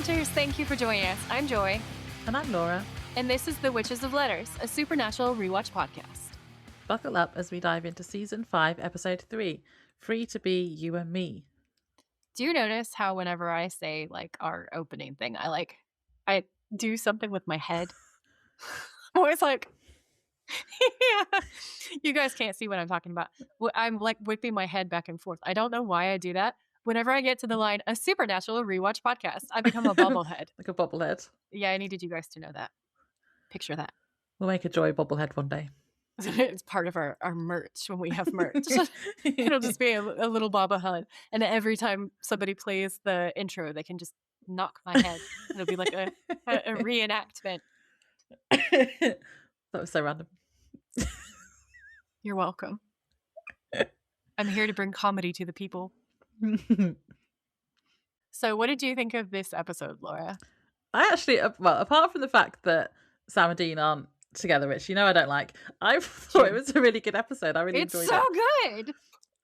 Witchers, thank you for joining us. I'm Joy. And I'm Laura. And this is The Witches of Letters, a supernatural rewatch podcast. Buckle up as we dive into Season 5, Episode 3, Free to Be You and Me. Do you notice how whenever I say, like, our opening thing, I do something with my head? I'm always like, yeah. You guys can't see what I'm talking about. I'm, like, whipping my head back and forth. I don't know why I do that. Whenever I get to the line, a supernatural rewatch podcast, I become a bobblehead. Like a bobblehead. Yeah, I needed you guys to know that. Picture that. We'll make a Joy bobblehead one day. It's part of our merch when we have merch. It'll just be a little bobblehead. And every time somebody plays the intro, they can just knock my head. It'll be like a reenactment. That was so random. You're welcome. I'm here to bring comedy to the people. So what did you think of this episode, Laura? I actually, well, apart from the fact that Sam and Dean aren't together, which I don't like, I thought it was a really good episode. I really enjoyed it. It's so good.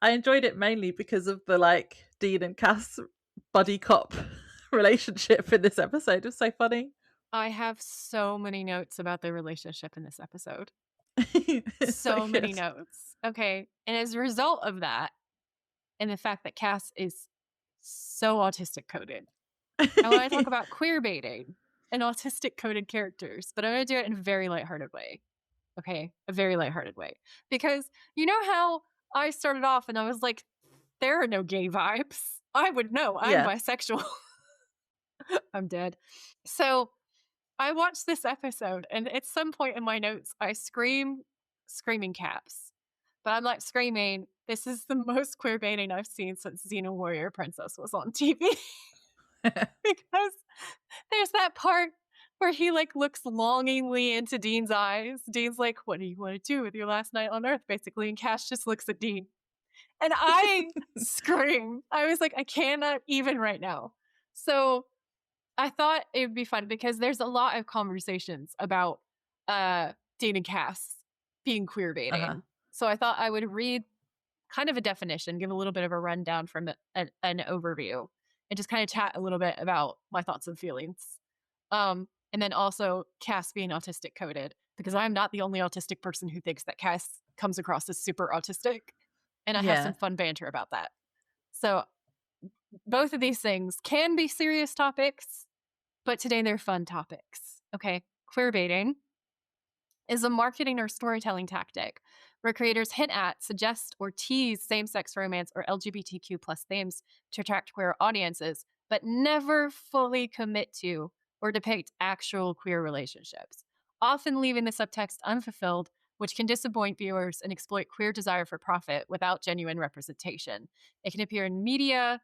I enjoyed it mainly because of the Dean and Cas buddy cop relationship in this episode. It was so funny. I have so many notes about the relationship in this episode. so many notes. Okay. And as a result of that, and the fact that Cas is so autistic coded, I want to talk about queerbaiting and autistic coded characters, but I'm going to do it in a very lighthearted way. Okay? A very lighthearted way. Because you know how I started off and I was like, there are no gay vibes. I would know. I'm bisexual. I'm dead. So I watched this episode and at some point in my notes, I screaming caps. But I'm like screaming, this is the most queerbaiting I've seen since Xena Warrior Princess was on TV. Because there's that part where he looks longingly into Dean's eyes. Dean's like, what do you want to do with your last night on Earth, basically? And Cas just looks at Dean. And I scream. I was like, I cannot even right now. So I thought it would be fun because there's a lot of conversations about Dean and Cas being queerbaiting. Uh-huh. So I thought I would read kind of a definition, give a little bit of a rundown from an overview, and just kind of chat a little bit about my thoughts and feelings. And then also Cas being autistic coded, because I'm not the only autistic person who thinks that Cas comes across as super autistic. And I have some fun banter about that. So both of these things can be serious topics, but today they're fun topics. Okay. Queerbaiting is a marketing or storytelling tactic where creators hint at, suggest, or tease same-sex romance or LGBTQ plus themes to attract queer audiences, but never fully commit to or depict actual queer relationships, often leaving the subtext unfulfilled, which can disappoint viewers and exploit queer desire for profit without genuine representation. It can appear in media,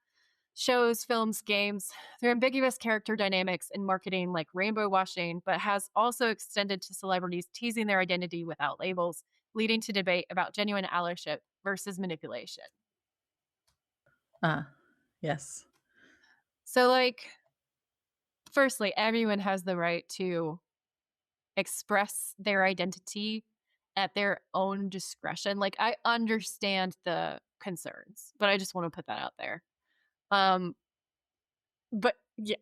shows, films, games. They're ambiguous character dynamics in marketing like rainbow washing, but has also extended to celebrities teasing their identity without labels, leading to debate about genuine allyship versus manipulation. Yes. So, firstly, everyone has the right to express their identity at their own discretion. I understand the concerns, but I just want to put that out there. But yeah,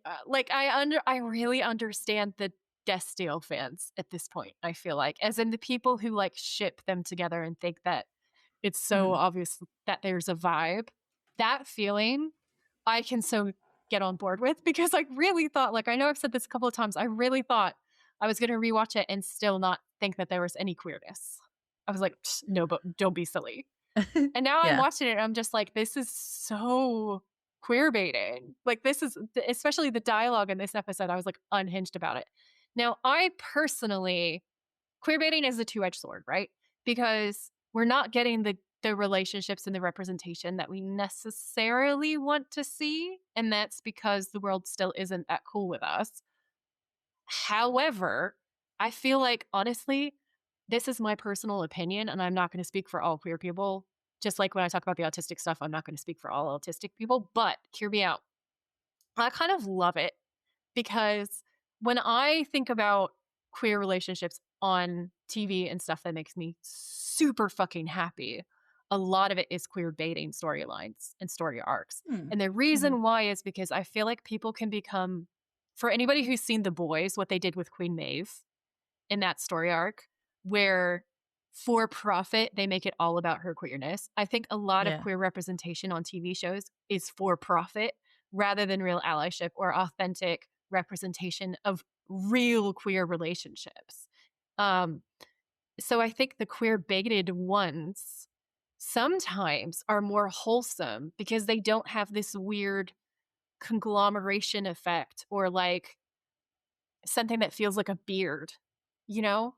I really understand the Destiel fans at this point. I feel like, as in the people who ship them together and think that it's so obvious that there's a vibe. That feeling, I can so get on board with, because I really thought, I know I've said this a couple of times, I really thought I was going to rewatch it and still not think that there was any queerness. I was like, no, but don't be silly. And now I'm watching it and I'm just like, this is so queerbaiting. This is, especially the dialogue in this episode, I was unhinged about it. Now, I personally, queerbaiting is a two-edged sword, right? Because we're not getting the relationships and the representation that we necessarily want to see. And that's because the world still isn't that cool with us. However, I feel like, honestly, this is my personal opinion, and I'm not going to speak for all queer people. Just like when I talk about the autistic stuff, I'm not going to speak for all autistic people, but hear me out. I kind of love it because when I think about queer relationships on TV and stuff that makes me super fucking happy, a lot of it is queer baiting storylines and story arcs. And the reason why is because I feel like people can become for anybody who's seen The Boys, what they did with Queen Maeve in that story arc, where for profit, they make it all about her queerness. I think a lot of queer representation on TV shows is for profit rather than real allyship or authentic representation of real queer relationships. So I think the queer baited ones sometimes are more wholesome because they don't have this weird conglomeration effect or like something that feels like a beard, you know?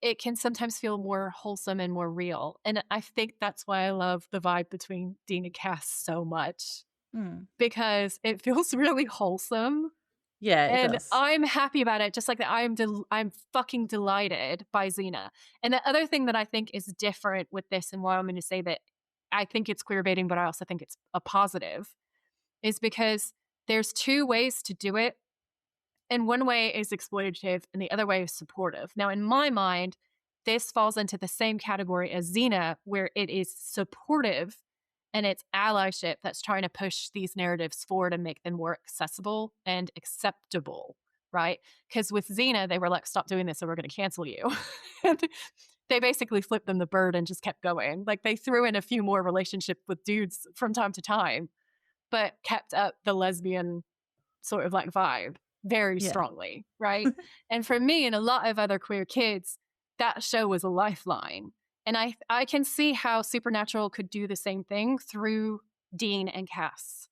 It can sometimes feel more wholesome and more real. And I think that's why I love the vibe between Dean and Cas so much. Because it feels really wholesome. Yeah, it and does. I'm happy about it, just like that. I'm fucking delighted by Xena. And the other thing that I think is different with this, and why I'm going to say that I think it's queer baiting, but I also think it's a positive, is because there's two ways to do it. And one way is exploitative and the other way is supportive. Now, in my mind, this falls into the same category as Xena, where it is supportive and it's allyship that's trying to push these narratives forward and make them more accessible and acceptable, right? Because with Xena, they were like, stop doing this or we're going to cancel you. And they basically flipped them the bird and just kept going. Like they threw in a few more relationships with dudes from time to time, but kept up the lesbian sort of like vibe very strongly, right? And for me and a lot of other queer kids, that show was a lifeline. And I can see how Supernatural could do the same thing through Dean and Cas.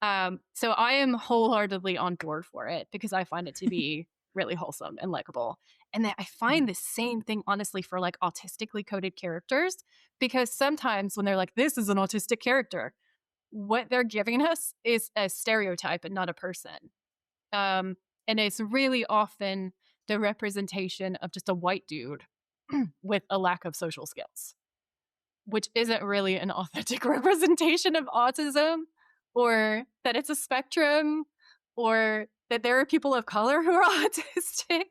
So I am wholeheartedly on board for it because I find it to be really wholesome and likable. And that I find the same thing, honestly, for like autistically coded characters, because sometimes when they're like, this is an autistic character, what they're giving us is a stereotype and not a person. And it's really often the representation of just a white dude with a lack of social skills, which isn't really an authentic representation of autism, or that it's a spectrum, or that there are people of color who are autistic.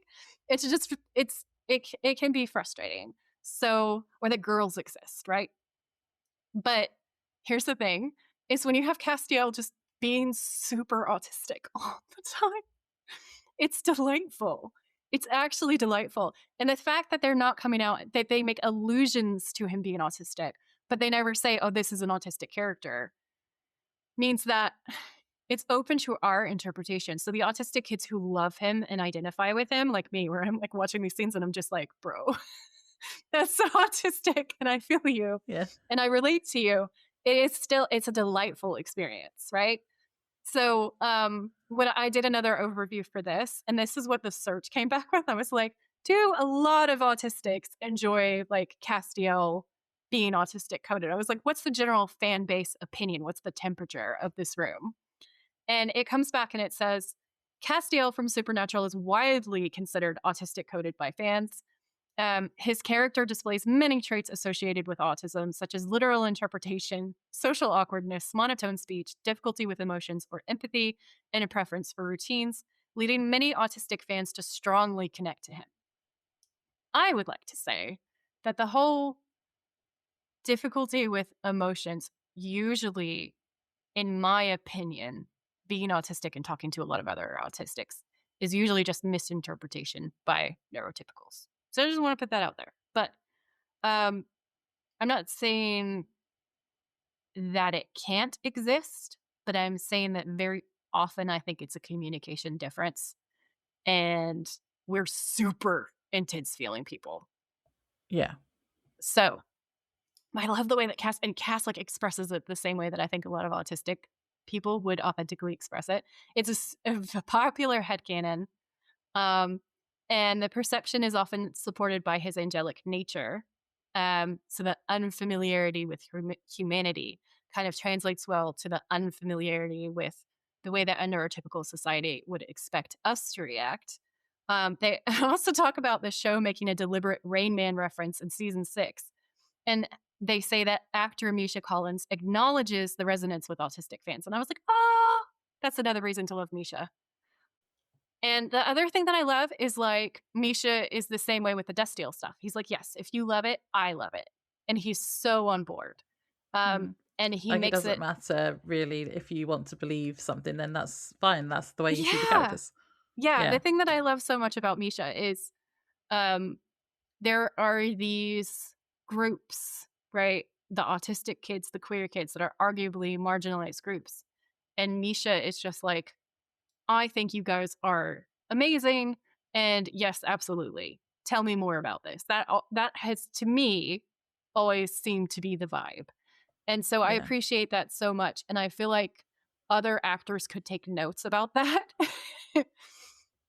It's just, it can be frustrating. So, or that girls exist, right? But here's the thing, is when you have Castiel just being super autistic all the time, it's delightful. It's actually delightful. And the fact that they're not coming out, that they make allusions to him being autistic, but they never say, oh, this is an autistic character, means that it's open to our interpretation. So the autistic kids who love him and identify with him, like me, where I'm like watching these scenes and I'm just like, bro, that's so autistic and I feel you. Yeah. And I relate to you. It's a delightful experience, right? So when I did another overview for this, and this is what the search came back with, I was like, do a lot of autistics enjoy like Castiel being autistic coded? I was like, what's the general fan base opinion? What's the temperature of this room? And it comes back and it says, Castiel from Supernatural is widely considered autistic coded by fans. His character displays many traits associated with autism, such as literal interpretation, social awkwardness, monotone speech, difficulty with emotions or empathy, and a preference for routines, leading many autistic fans to strongly connect to him. I would like to say that the whole difficulty with emotions, usually, in my opinion, being autistic and talking to a lot of other autistics, is usually just misinterpretation by neurotypicals. So I just want to put that out there. But I'm not saying that it can't exist, but I'm saying that very often I think it's a communication difference. And we're super intense feeling people. Yeah. So I love the way that Cas like expresses it the same way that I think a lot of autistic people would authentically express it. It's a popular headcanon. And the perception is often supported by his angelic nature. So the unfamiliarity with humanity kind of translates well to the unfamiliarity with the way that a neurotypical society would expect us to react. They also talk about the show making a deliberate Rain Man reference in season 6. And they say that actor Misha Collins acknowledges the resonance with autistic fans. And I was like, oh, that's another reason to love Misha. And the other thing that I love is like Misha is the same way with the Destiel stuff. He's like, yes, if you love it, I love it. And he's so on board. And he Like, it makes doesn't it, matter really if you want to believe something, then that's fine. That's the way you see the yeah. characters. Yeah. Yeah. The thing that I love so much about Misha is um, there are these groups, right? The autistic kids, the queer kids that are arguably marginalized groups. And Misha is just like, I think you guys are amazing. And yes, absolutely. Tell me more about this. That has, to me, always seemed to be the vibe. And so I Yeah. appreciate that so much. And I feel like other actors could take notes about that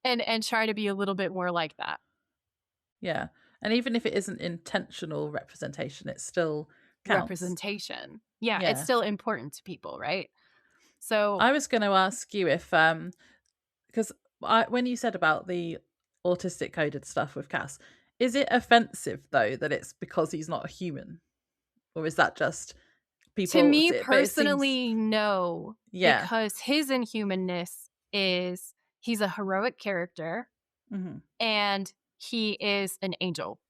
and try to be a little bit more like that. Yeah. And even if it isn't intentional representation, it still counts. Representation. Yeah, it's Yeah. still important to people, right? So I was going to ask you if, because when you said about the autistic coded stuff with Cass, is it offensive though that it's because he's not a human, or is that just to people? me But it seems, personally, no, yeah. because his inhumanness is he's a heroic character Hmm. and he is an angel,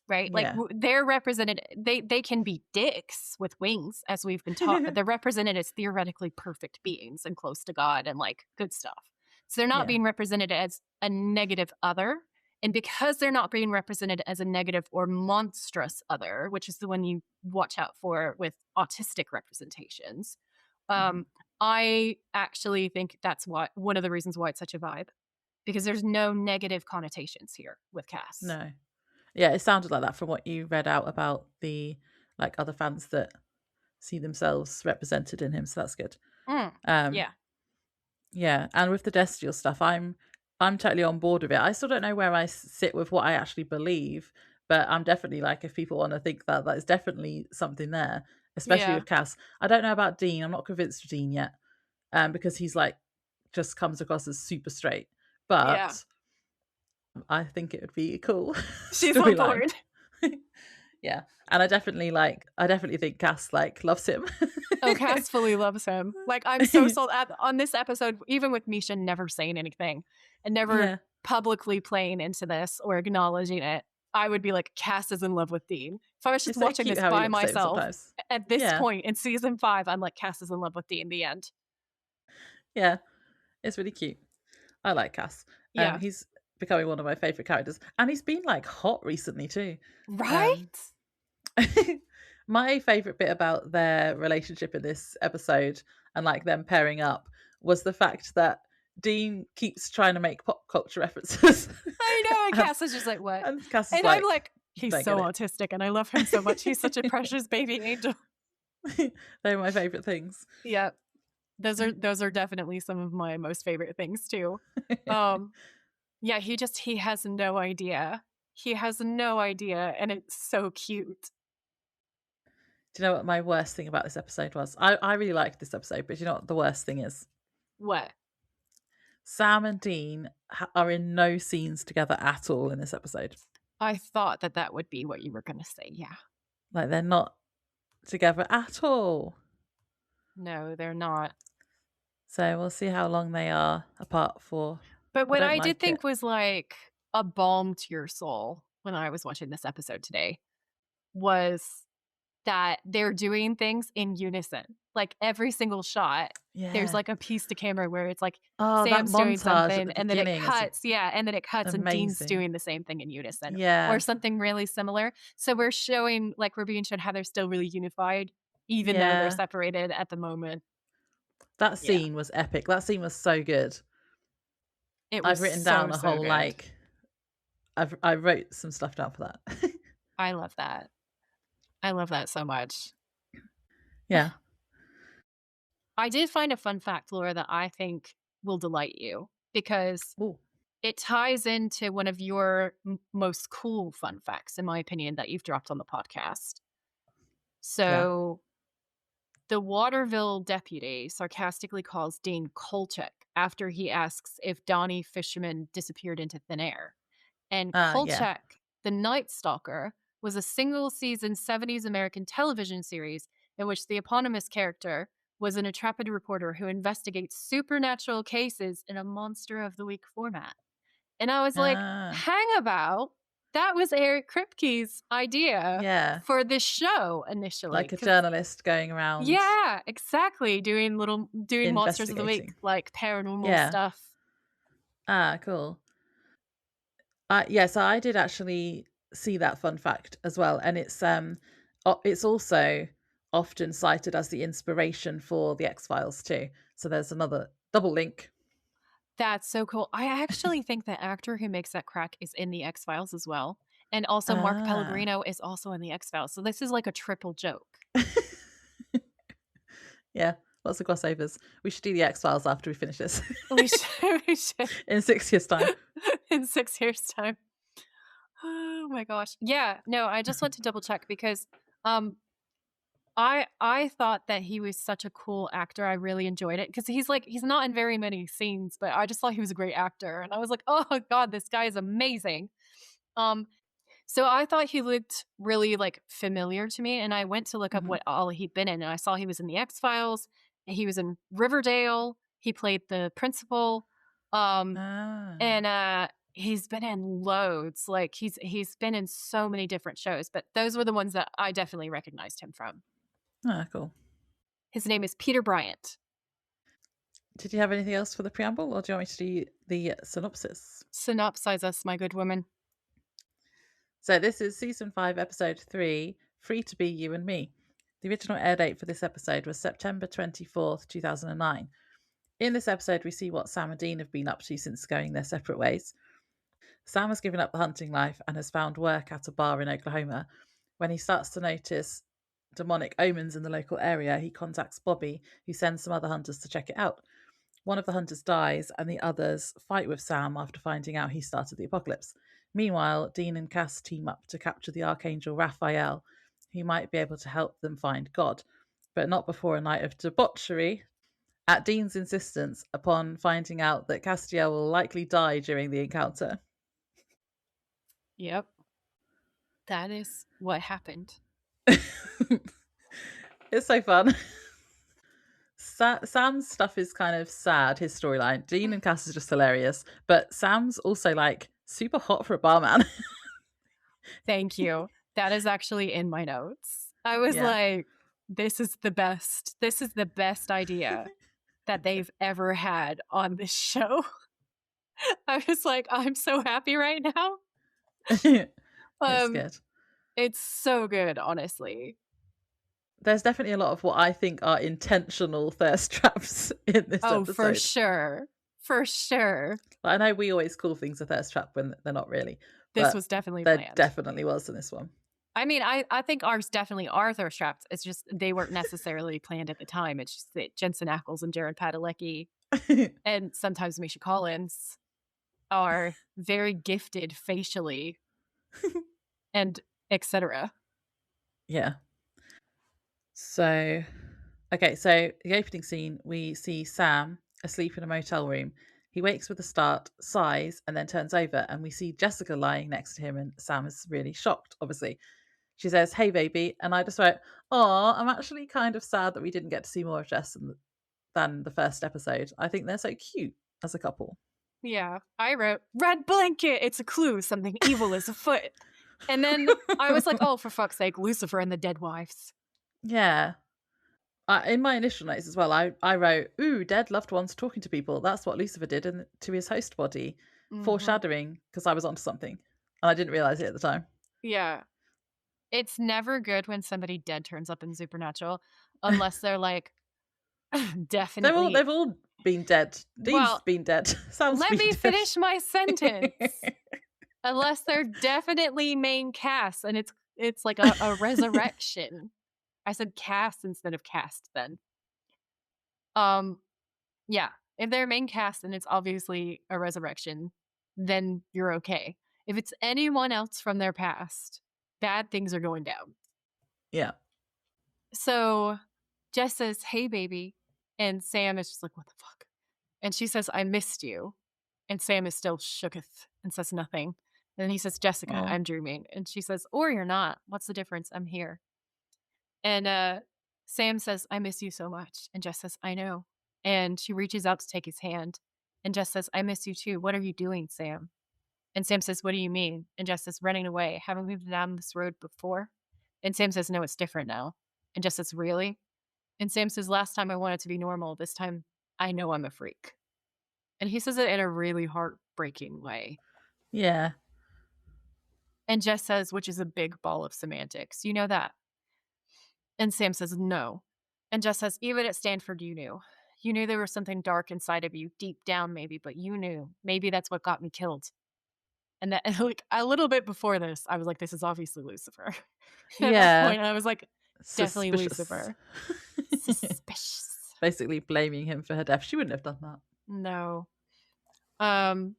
right? Like Yeah. they're represented, they can be dicks with wings, as we've been taught, but they're represented as theoretically perfect beings and close to God and like good stuff. So they're not Yeah. being represented as a negative other. And because they're not being represented as a negative or monstrous other, which is the one you watch out for with autistic representations, Hmm. I actually think that's one of the reasons why it's such a vibe, because there's no negative connotations here with Cass. No. Yeah, it sounded like that from what you read out about the like other fans that see themselves represented in him. So that's good. Um, Yeah. yeah, and with the Destial stuff, I'm totally on board with it. I still don't know where I sit with what I actually believe, but I'm definitely like, if people want to think that, that is definitely something there, especially Yeah. with Cass. I don't know about Dean. I'm not convinced with Dean yet, because he's like just comes across as super straight, Yeah. but I think it would be a cool She's on storyline. board. Yeah, and I definitely think Cass like loves him. Oh, Cass fully loves him. Like, I'm so sold on this episode, even with Misha never saying anything and never Yeah, publicly playing into this or acknowledging it. I would be like, Cass is in love with Dean. If I was just it's so watching cute this how he by looks at him myself sometimes. at this Yeah, point in season 5, I'm like, Cass is in love with Dean. The end. yeah, it's really cute. I like Cass. Yeah. He's becoming one of my favorite characters, and he's been like hot recently too. Um, Right? my favorite bit about their relationship in this episode and like them pairing up was the fact that Dean keeps trying to make pop culture references. I know. And and, Cass is just like, what? and Cass is And I'm like, like, he's don't so get it. autistic and I love him so much. He's such a precious baby angel. They're my favorite things. Yeah. Those are definitely some of my most favorite things too. Yeah, he has no idea. He has no idea, and it's so cute. Do you know what my worst thing about this episode was? I really liked this episode, but do you know what the worst thing is? What? Sam and Dean are in no scenes together at all in this episode. I thought that would be what you were gonna say. Yeah. Like, they're not together at all. No, they're not. So we'll see how long they are apart for. But what don't I did like think it. was like a balm to your soul when I was watching this episode today was that they're doing things in unison. Like every single shot, there's Yeah. like a piece to camera where it's like Oh, that Sam's doing montage at something the and then it beginning is cuts. Yeah. And then it cuts and Dean's amazing. doing the same thing in unison or Yeah. something really similar. So we're showing, like, we're being shown how they're still really unified, even though they're Yeah. separated at the moment. That Yeah. scene was epic. That scene was so good. It was I've written so, down a so whole good. like I wrote some stuff down for that. I love that. I love that so much. Yeah. I did find a fun fact, Laura, that I think will delight you because Ooh. it ties into one of your most cool fun facts, in my opinion, that you've dropped on the podcast. So the Waterville deputy sarcastically calls Dean Kolchak after he asks if Donnie Fisherman disappeared into thin air. And Kolchak, the Night Stalker, was a single-season 70s American television series in which the eponymous character was an intrepid reporter who investigates supernatural cases in a Monster of the Week format. And I was like, hang about. that was Eric Kripke's idea Yeah, for this show initially. like a journalist going around Yeah, exactly. Doing Monsters of the Week, investigating. like paranormal Yeah. stuff. Ah, cool. Yeah, so I did actually see that fun fact as well, and it's also often cited as the inspiration for the X-Files too. So there's another double link. That's so cool. I actually think the actor who makes that crack is in the X-Files as well. And also Mark Ah. Pellegrino is also in the X-Files. So this is like a triple joke. Yeah, lots of crossovers. We should do the X-Files after we finish this. We should. In 6 years' time. In 6 years' time. Oh my gosh. Yeah, no, I just want to double check because I thought that he was such a cool actor. I really enjoyed it because he's not in very many scenes, but I just thought he was a great actor. And I was like, oh God, this guy is amazing. So I thought he looked really like familiar to me, and I went to look up what all he'd been in, and I saw he was in the X-Files, he was in Riverdale, he played the principal, Ah. and he's been in loads. Like he's been in so many different shows, but those were the ones that I definitely recognized him from. Ah, cool. His name is Peter Bryant. Did you have anything else for the preamble, or do you want me to do the synopsis? Synopsize us, my good woman. So this is season 5, episode 3, Free to Be You and Me. The original air date for this episode was September 24th, 2009. In this episode, we see what Sam and Dean have been up to since going their separate ways. Sam has given up the hunting life and has found work at a bar in Oklahoma. When he starts to notice demonic omens in the local area, he contacts Bobby, who sends some other hunters to check it out. One of the hunters dies, and the others fight with Sam after finding out he started the apocalypse. Meanwhile, Dean and Cas team up to capture the archangel Raphael, who might be able to help them find God, but not before a night of debauchery. At Dean's insistence, upon finding out that Castiel will likely die during the encounter. Yep. That is what happened. It's so fun. Sam's stuff is kind of sad, his storyline. Dean and Cas is just hilarious, but Sam's also like super hot for a barman. Thank you. That is actually in my notes. I was like, this is the best. This is the best idea that they've ever had on this show. I was like, I'm so happy right now. It's good. It's so good, honestly. There's definitely a lot of what I think are intentional thirst traps in this episode. Oh, for sure. For sure. I know we always call things a thirst trap when they're not really. This was definitely there planned. Definitely was in this one. I mean, I think ours definitely are thirst traps. It's just they weren't necessarily planned at the time. It's just that Jensen Ackles and Jared Padalecki and sometimes Misha Collins are very gifted facially and etc. Yeah. So, okay, so the opening scene, we see Sam asleep in a motel room. He wakes with a start, sighs, and then turns over, and we see Jessica lying next to him, and Sam is really shocked, obviously. She says, "Hey, baby," and I just wrote, "Oh, I'm actually kind of sad that we didn't get to see more of Jess than the first episode. I think they're so cute as a couple." Yeah, I wrote, "Red blanket, it's a clue, something evil is afoot." And then I was like, oh, for fuck's sake, Lucifer and the Dead Wives. Yeah. In my initial notes as well, I wrote, "Ooh, dead loved ones talking to people. That's what Lucifer did to his host body." Foreshadowing, because I was onto something. And I didn't realise it at the time. Yeah. It's never good when somebody dead turns up in Supernatural, unless they're like, definitely. They've all been dead. Dean's been dead. Sam's let been me dead. finish my sentence. Unless they're definitely main cast, and it's like a resurrection. I said cast instead of cast then. Yeah. If they're main cast and it's obviously a resurrection, then you're okay. If it's anyone else from their past, bad things are going down. Yeah. So Jess says, "Hey, baby." And Sam is just like, "What the fuck?" And she says, "I missed you." And Sam is still shooketh and says nothing. And then he says, "Jessica, I'm dreaming." And she says, "Or you're not. What's the difference? I'm here." And Sam says, "I miss you so much." And Jess says, "I know." And she reaches out to take his hand. And Jess says, "I miss you too. What are you doing, Sam?" And Sam says, what do you mean? And Jess says, running away. Haven't we been down this road before? And Sam says, no, it's different now. And Jess says, really? And Sam says, last time I wanted to be normal. This time I know I'm a freak. And he says it in a really heartbreaking way. Yeah. And Jess says, which is a big ball of semantics. You know that? And Sam says, no. And Jess says, even at Stanford, you knew. You knew there was something dark inside of you, deep down maybe, but you knew. Maybe that's what got me killed. And that, like, a little bit before this, I was like, this is obviously Lucifer. At that point, I was like, definitely Lucifer. Suspicious. Basically blaming him for her death. She wouldn't have done that. No. And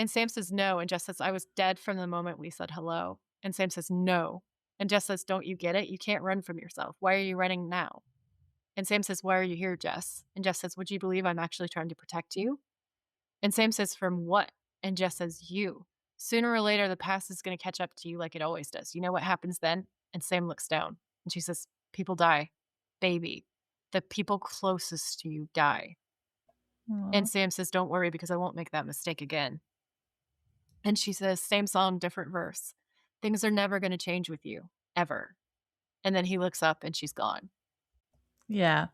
Sam says no. And Jess says, I was dead from the moment we said hello. And Sam says, no. And Jess says, don't you get it? You can't run from yourself. Why are you running now? And Sam says, why are you here, Jess? And Jess says, would you believe I'm actually trying to protect you? And Sam says, from what? And Jess says, you. Sooner or later, the past is going to catch up to you like it always does. You know what happens then? And Sam looks down and she says, people die. Baby, the people closest to you die. Aww. And Sam says, don't worry because I won't make that mistake again. And she says, same song, different verse. Things are never going to change with you, ever. And then he looks up and she's gone. Yeah.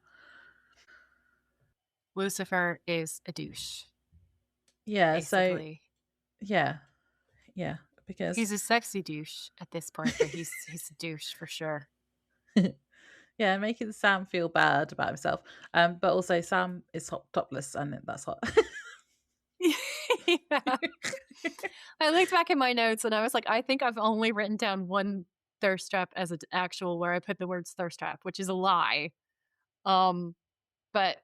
Lucifer is a douche. Yeah, basically. So yeah, because he's a sexy douche at this point, but he's a douche for sure. Yeah, making Sam feel bad about himself. But also Sam is topless and that's hot. Yeah. I looked back at my notes and I was like, I think I've only written down one thirst trap as an actual where I put the words thirst trap, which is a lie. But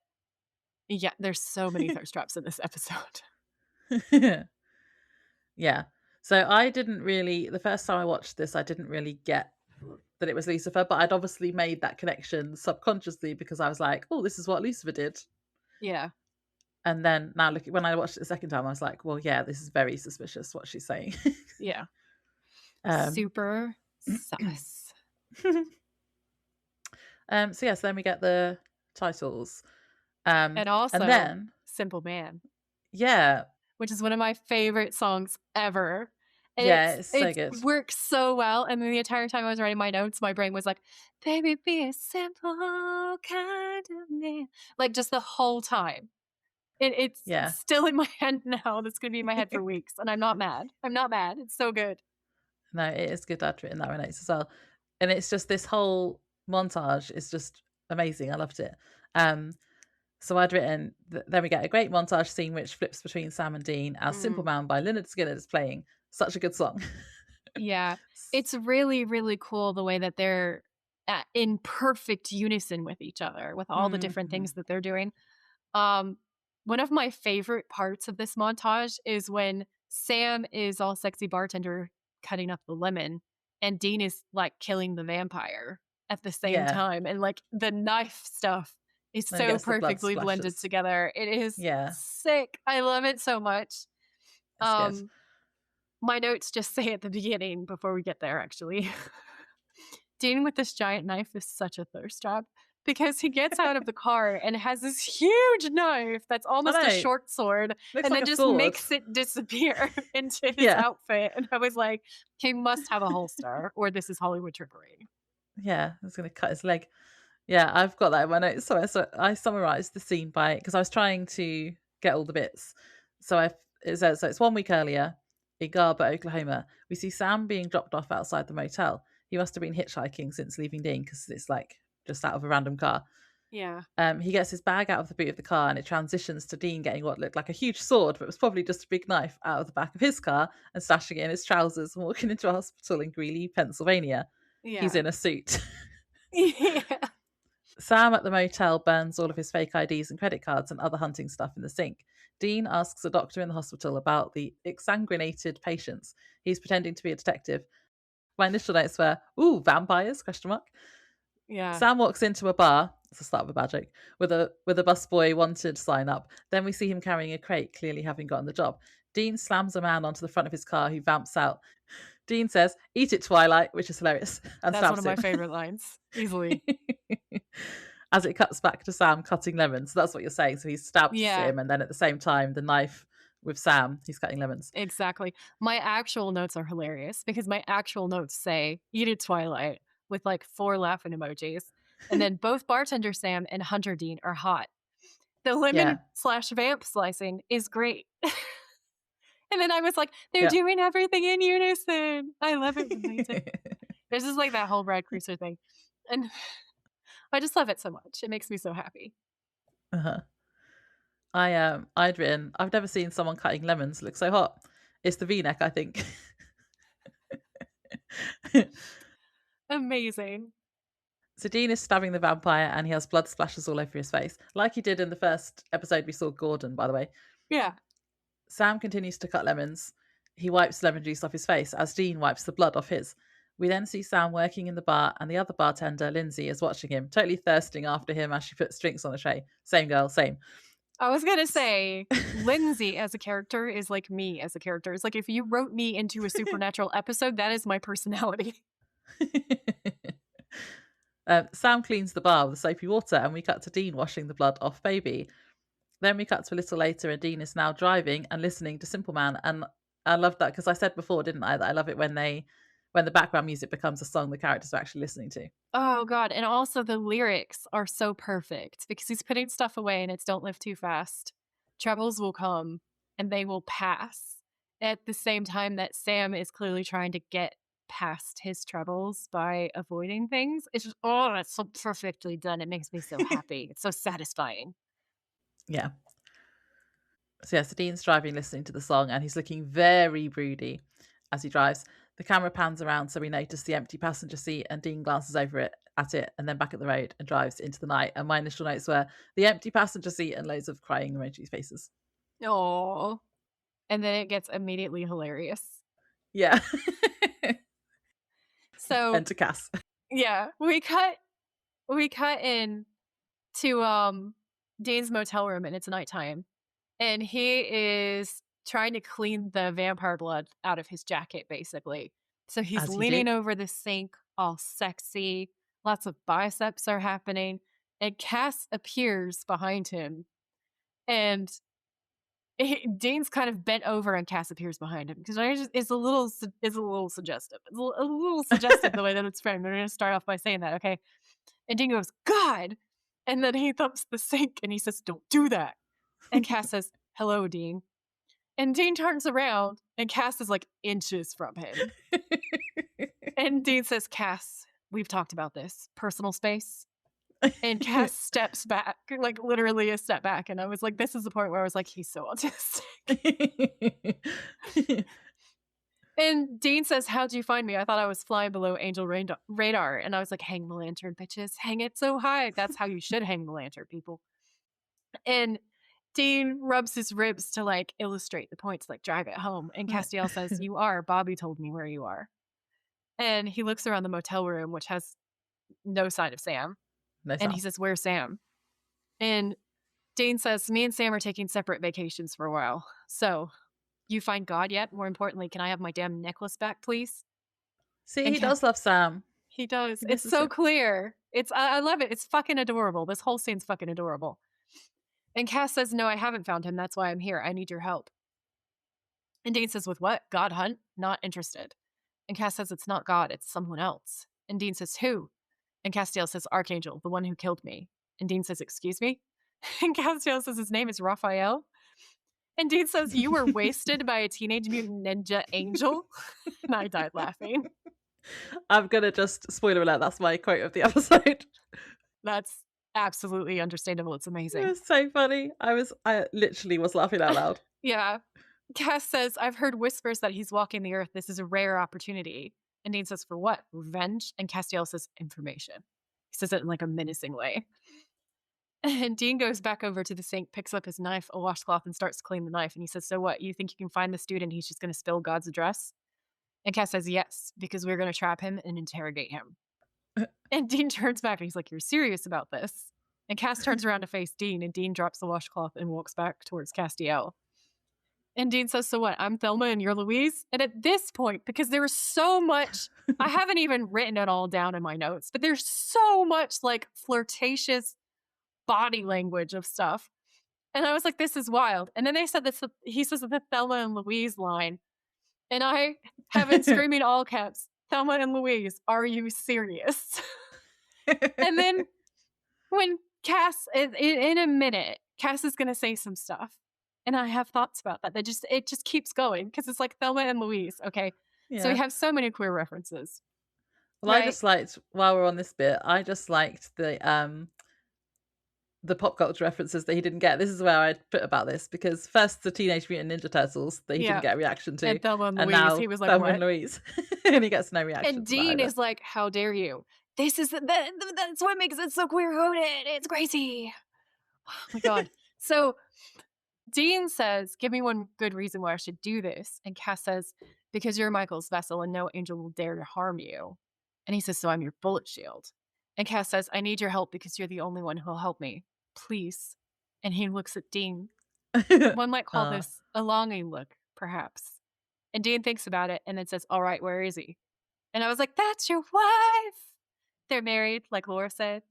yeah, there's so many thirst traps in this episode. Yeah. So I didn't really, the first time I watched this, I didn't really get that it was Lucifer, but I'd obviously made that connection subconsciously because I was like, oh, this is what Lucifer did. Yeah. And then now when I watched it the second time, I was like, well, yeah, this is very suspicious what she's saying. Yeah. Super sus. So yes, then we get the titles. And also then Simple Man. Yeah. Which is one of my favorite songs ever. And yeah, it's so good. It works so well. And then the entire time I was writing my notes, my brain was like, baby, be a simple kind of man. Like just the whole time. It's still in my head now. That's going to be in my head for weeks. And I'm not mad. It's so good. No, it is good. I'd written that in my notes as well. And it's just this whole montage is just amazing. I loved it. So I'd written, then we get a great montage scene which flips between Sam and Dean as Simple Man by Lynyrd Skynyrd is playing. Such a good song. Yeah. It's really, really cool the way that they're in perfect unison with each other, with all the different things that they're doing. One of my favorite parts of this montage is when Sam is all sexy bartender cutting up the lemon and Dean is like killing the vampire at the same time. And like the knife stuff is so perfectly blended together. It is sick. I love it so much. My notes just say at the beginning before we get there, actually. Dean with this giant knife is such a thirst trap because he gets out of the car and has this huge knife that's almost a short sword and then just makes it disappear into his outfit. And I was like, he must have a holster or this is Hollywood trickery. Yeah, I was going to cut his leg. Yeah, I've got that in my notes. So I summarized the scene by, because I was trying to get all the bits. So it says, so it's 1 week earlier in Garber, Oklahoma. We see Sam being dropped off outside the motel. He must have been hitchhiking since leaving Dean because it's like just out of a random car. Yeah. He gets his bag out of the boot of the car and it transitions to Dean getting what looked like a huge sword, but it was probably just a big knife out of the back of his car and stashing it in his trousers and walking into a hospital in Greeley, Pennsylvania. Yeah. He's in a suit. Yeah. Sam at the motel burns all of his fake IDs and credit cards and other hunting stuff in the sink. Dean asks a doctor in the hospital about the exsanguinated patients. He's pretending to be a detective. My initial notes were, ooh, vampires, ? Yeah. Sam walks into a bar, it's the start of a bad joke, with a busboy wanted sign up. Then we see him carrying a crate, clearly having gotten the job. Dean slams a man onto the front of his car who vamps out. Dean says, "Eat it, Twilight," which is hilarious. And that's one of my favorite lines, easily. As it cuts back to Sam cutting lemons. So that's what you're saying. So he stabs him, and then at the same time, the knife with Sam. He's cutting lemons. Exactly. My actual notes are hilarious because my actual notes say eat a Twilight with like 4 laughing emojis. And then both bartender Sam and Hunter Dean are hot. The lemon/vamp slicing is great. And then I was like, they're doing everything in unison. I love it when they do. There's just like that whole Brad Cruiser thing. And I just love it so much. It makes me so happy. I'd written, I've never seen someone cutting lemons look so hot. It's the V-neck, I think. Amazing. So Dean is stabbing the vampire and he has blood splashes all over his face, like he did in the first episode we saw Gordon, by the way. Yeah. Sam continues to cut lemons. He wipes lemon juice off his face as Dean wipes the blood off his. We then see Sam working in the bar and the other bartender, Lindsey, is watching him, totally thirsting after him as she puts drinks on a tray. Same girl, same. I was going to say, Lindsey as a character is like me as a character. It's like if you wrote me into a supernatural episode, that is my personality. Sam cleans the bar with soapy water and we cut to Dean washing the blood off Baby. Then we cut to a little later and Dean is now driving and listening to Simple Man. And I love that because I said before, didn't I, that I love it when the background music becomes a song the characters are actually listening to. Oh, God. And also the lyrics are so perfect because he's putting stuff away and it's don't live too fast. Troubles will come and they will pass. At the same time that Sam is clearly trying to get past his troubles by avoiding things. It's just, oh, that's so perfectly done. It makes me so happy. It's so satisfying. Yeah. So Dean's driving, listening to the song, and he's looking very broody as he drives. The camera pans around so we notice the empty passenger seat and Dean glances over at it and then back at the road and drives into the night. And my initial notes were the empty passenger seat and loads of crying emoji faces. Oh. And then it gets immediately hilarious. Yeah. So and to Cas. Yeah. We cut in to Dean's motel room and it's nighttime. And he is trying to clean the vampire blood out of his jacket, basically. So he's leaning over the sink, all sexy. Lots of biceps are happening. And Cas appears behind him. And Dean's kind of bent over and Cas appears behind him. Because it's a little suggestive. It's a little suggestive the way that it's framed. We're going to start off by saying that, okay? And Dean goes, God! And then he thumps the sink and he says, don't do that. And Cas says, hello, Dean. And Dean turns around and Cas is like inches from him. And Dean says, Cas, we've talked about this. Personal space. And Cas steps back, like literally a step back. And I was like, this is the point where I was like, he's so autistic. And Dean says, how'd you find me? I thought I was flying below angel radar. And I was like, hang the lantern, bitches. Hang it so high. That's how you should hang the lantern, people. And Dean rubs his ribs to like illustrate the point to like drive it home. And Castiel says, you are. Bobby told me where you are. And he looks around the motel room, which has no sign of Sam. And he says, where's Sam? And Dean says, me and Sam are taking separate vacations for a while. So, you find God yet? More importantly, can I have my damn necklace back, please? See, and he does love Sam. He does. It's so clear. I love it. It's fucking adorable. This whole scene's fucking adorable. And Cas says, no, I haven't found him. That's why I'm here. I need your help. And Dean says, with what? God hunt? Not interested. And Cas says, it's not God. It's someone else. And Dean says, who? And Castiel says, Archangel, the one who killed me. And Dean says, excuse me? And Castiel says his name is Raphael. And Dean says, you were wasted by a teenage mutant ninja angel. And I died laughing. I'm going to just, spoiler alert, that's my quote of the episode. That's absolutely understandable. It's amazing. It was so funny. I literally was laughing out loud. Yeah. Cas says, I've heard whispers that he's walking the earth. This is a rare opportunity. And Dean says, for what? Revenge? And Castiel says, information. He says it in like a menacing way. And Dean goes back over to the sink, picks up his knife, a washcloth, and starts to clean the knife. And he says, so what? You think you can find the student? He's just going to spill God's address? And Cas says, yes, because we're going to trap him and interrogate him. And Dean turns back and he's like, you're serious about this? And Cas turns around to face Dean, and Dean drops the washcloth and walks back towards Castiel. And Dean says, so what? I'm Thelma and you're Louise? And at this point, because there was so much, I haven't even written it all down in my notes, but there's so much like flirtatious body language of stuff. And I was like, this is wild. And then they said this, he says the Thelma and Louise line. And I have been screaming all caps, Thelma and Louise, are you serious? And then when Cas, in a minute, Cas is going to say some stuff. And I have thoughts about that. It just keeps going because it's like Thelma and Louise. Okay. So we Yeah. have so many queer references. Well, I Right? just liked, while we're on this bit, I just liked the pop culture references that he didn't get. This is where I'd put about this, because first the Teenage Mutant Ninja Turtles that he Yeah. didn't get a reaction to, And Thelma and and Louise, now he was like, Thelma what? and Louise, and he gets no reaction And to that Dean either. is like, how dare you? This is that's what makes it so queer coded. It's crazy. Oh my God. So Dean says, give me one good reason why I should do this. And Cass says, because you're Michael's vessel and no angel will dare to harm you. And he says, so I'm your bullet shield. And Cass says, I need your help because you're the only one who'll help me. Please. And he looks at Dean. One might call this a longing look, perhaps. And Dean thinks about it and then says, all right, where is he? And I was like, that's your wife. They're married, like Laura said.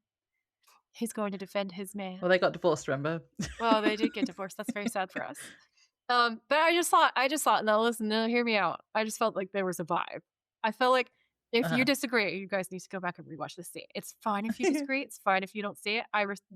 He's going to defend his man. Well, they got divorced, remember? Well, they did get divorced. That's very sad for us. But I just thought, no, listen, no, hear me out. I just felt like there was a vibe. I felt like if you disagree, you guys need to go back and rewatch this scene. It's fine if you disagree. It's fine if you don't see it.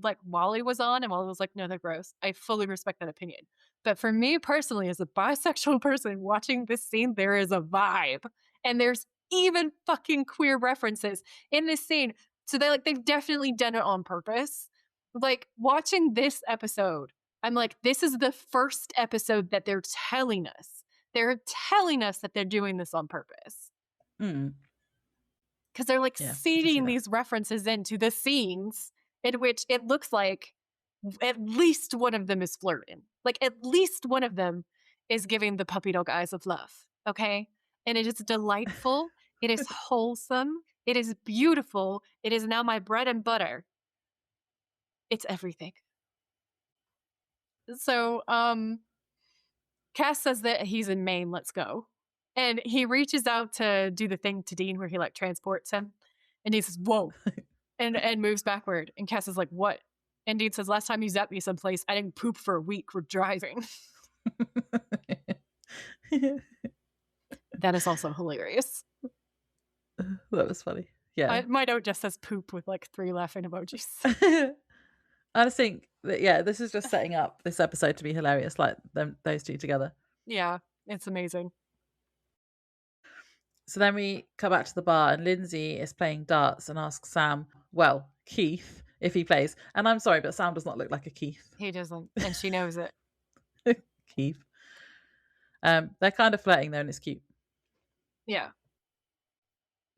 Like Wally was on and Wally was like, no, they're gross. I fully respect that opinion. But for me personally, as a bisexual person watching this scene, there is a vibe. And there's even fucking queer references in this scene. So they've definitely done it on purpose. Like watching this episode, I'm like, this is the first episode that they're telling us. They're telling us that they're doing this on purpose. Because they're like seeding these references into the scenes in which it looks like at least one of them is flirting. Like at least one of them is giving the puppy dog eyes of love. Okay. And it is delightful. It is wholesome. It is beautiful. It is now my bread and butter. It's everything. So, Cass says that he's in Maine. Let's go. And he reaches out to do the thing to Dean where he like transports him. And he says, whoa. and moves backward. And Cass is like, what? And Dean says, last time you zapped me someplace, I didn't poop for a week. We're driving. That is also hilarious. That was funny. Yeah. My note just says poop with like 3 laughing emojis. I just think that, this is just setting up this episode to be hilarious, like those two together. Yeah, it's amazing. So then we come back to the bar and Lindsey is playing darts and asks Sam, well, Keith, if he plays. And I'm sorry, but Sam does not look like a Keith. He doesn't, and she knows it. Keith. They're kind of flirting though, and it's cute. Yeah.